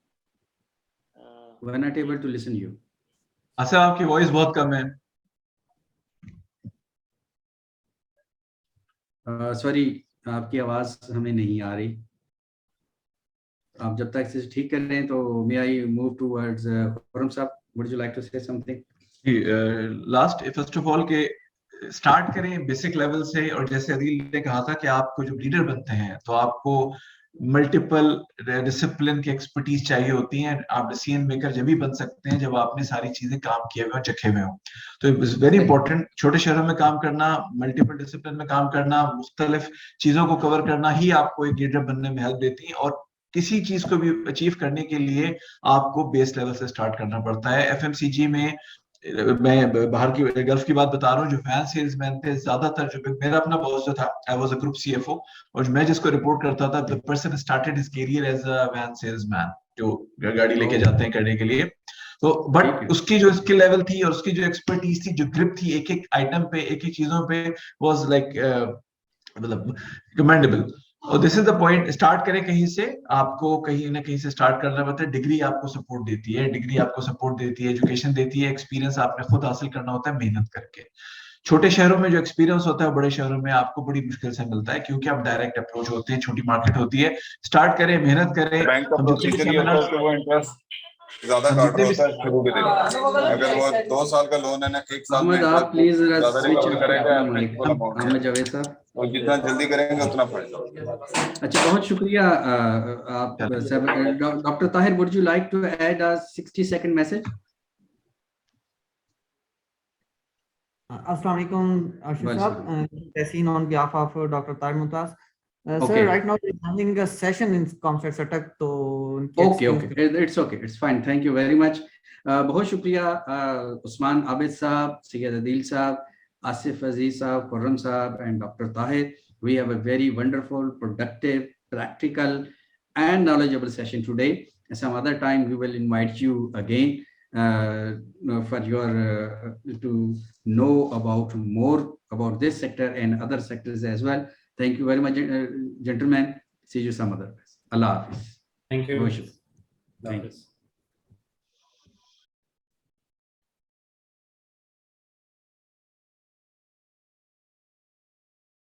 Speaker 1: we are not able to listen you.
Speaker 5: Asif, आपकी वॉइस बहुत कम है.
Speaker 1: सॉरी, आपकी आवाज हमें नहीं आ रही. आप जब तक इसे ठीक कर रहे हैं तो may I move towards Khurram साहब, would you like to say something?
Speaker 5: Last first of all के स्टार्ट करें बेसिक लेवल से. और जैसे अदील ने कहा था कि आपको जब लीडर बनते हैं तो आपको मल्टीपल डिसिप्लिन की एक्सपर्टीज चाहिए होती हैं. आप डिसीजन मेकर जब भी बन सकते हैं जब आपने सारी चीजें काम किए हुए चखे हुए हो. तो इट इज वेरी इंपॉर्टेंट. छोटे शहरों में काम करना, मल्टीपल डिसिप्लिन में काम करना, मुख्तलिफ चीजों को कवर करना ही आपको एक लीडर बनने में हेल्प देती है. और किसी चीज को भी अचीव करने के लिए आपको बेस लेवल से स्टार्ट करना पड़ता है. एफएमसीजी में मैं बाहर की गल्फ की बात बता रहा हूँ, जो वैन सेल्समैन थे ज्यादातर, जो मेरा अपना बॉस जो था, I was a group CFO, और मैं जिसको रिपोर्ट करता था, the person started his career as a van salesman, जो गाड़ी लेके जाते हैं करने के लिए. तो बट उसकी जो स्किल लेवल थी और उसकी जो एक्सपर्टीज थी, जो ग्रिप थी एक एक आइटम पे, एक एक चीजों पे, वाज लाइक मतलब कमेंडेबल. और this is the point, start करें कहीं से, आपको कहीं ना कहीं से स्टार्ट करना पड़ता है। डिग्री आपको सपोर्ट देती है, एजुकेशन देती है, एक्सपीरियंस आपने खुद हासिल करना होता है मेहनत करके। छोटे शहरों में जो एक्सपीरियंस होता है बड़े शहरों में आपको बड़ी मुश्किल से मिलता है, क्योंकि आप डायरेक्ट अप्रोच होते हैं, छोटी मार्केट होती है। स्टार्ट करें, मेहनत करें।
Speaker 7: बैंक का प्रोसीजर ये होता है कि वो इंटरेस्ट ज्यादा काट रहा होता है शुरू के दिन। अगर वो 2 साल का लोन है ना, 1 साल में
Speaker 1: आप प्लीज
Speaker 7: ज्यादा
Speaker 1: स्विच
Speaker 7: करेगा
Speaker 1: अहमद जावेद साहब,
Speaker 7: और जितना जल्दी करेंगे उतना फायदा।
Speaker 1: अच्छा बहुत शुक्रिया आप सब। Doctor Tahir, would you like to add a 60-second message?
Speaker 8: Assalamu alaikum, Arshad Saab. Tessin on behalf of Dr. Tahir Mumtaz.
Speaker 1: Okay.
Speaker 8: Sir, right now we're having a session in Conference Attack.
Speaker 1: Okay, it's okay, it's fine. Thank you very much. बहुत शुक्रिया उस्मान आबिद साहब, सैयद अदील साहब, आसिफ अजीज साहब, खुर्रम साहब, and Dr. Tahir. We have a very wonderful, productive, practical, and knowledgeable session today. Some other time we will invite you again for your to know about more about this sector and other sectors as well. Thank you very much, gentlemen. See you some other place. Allah Hafiz.
Speaker 2: Thank you.
Speaker 1: Thank you.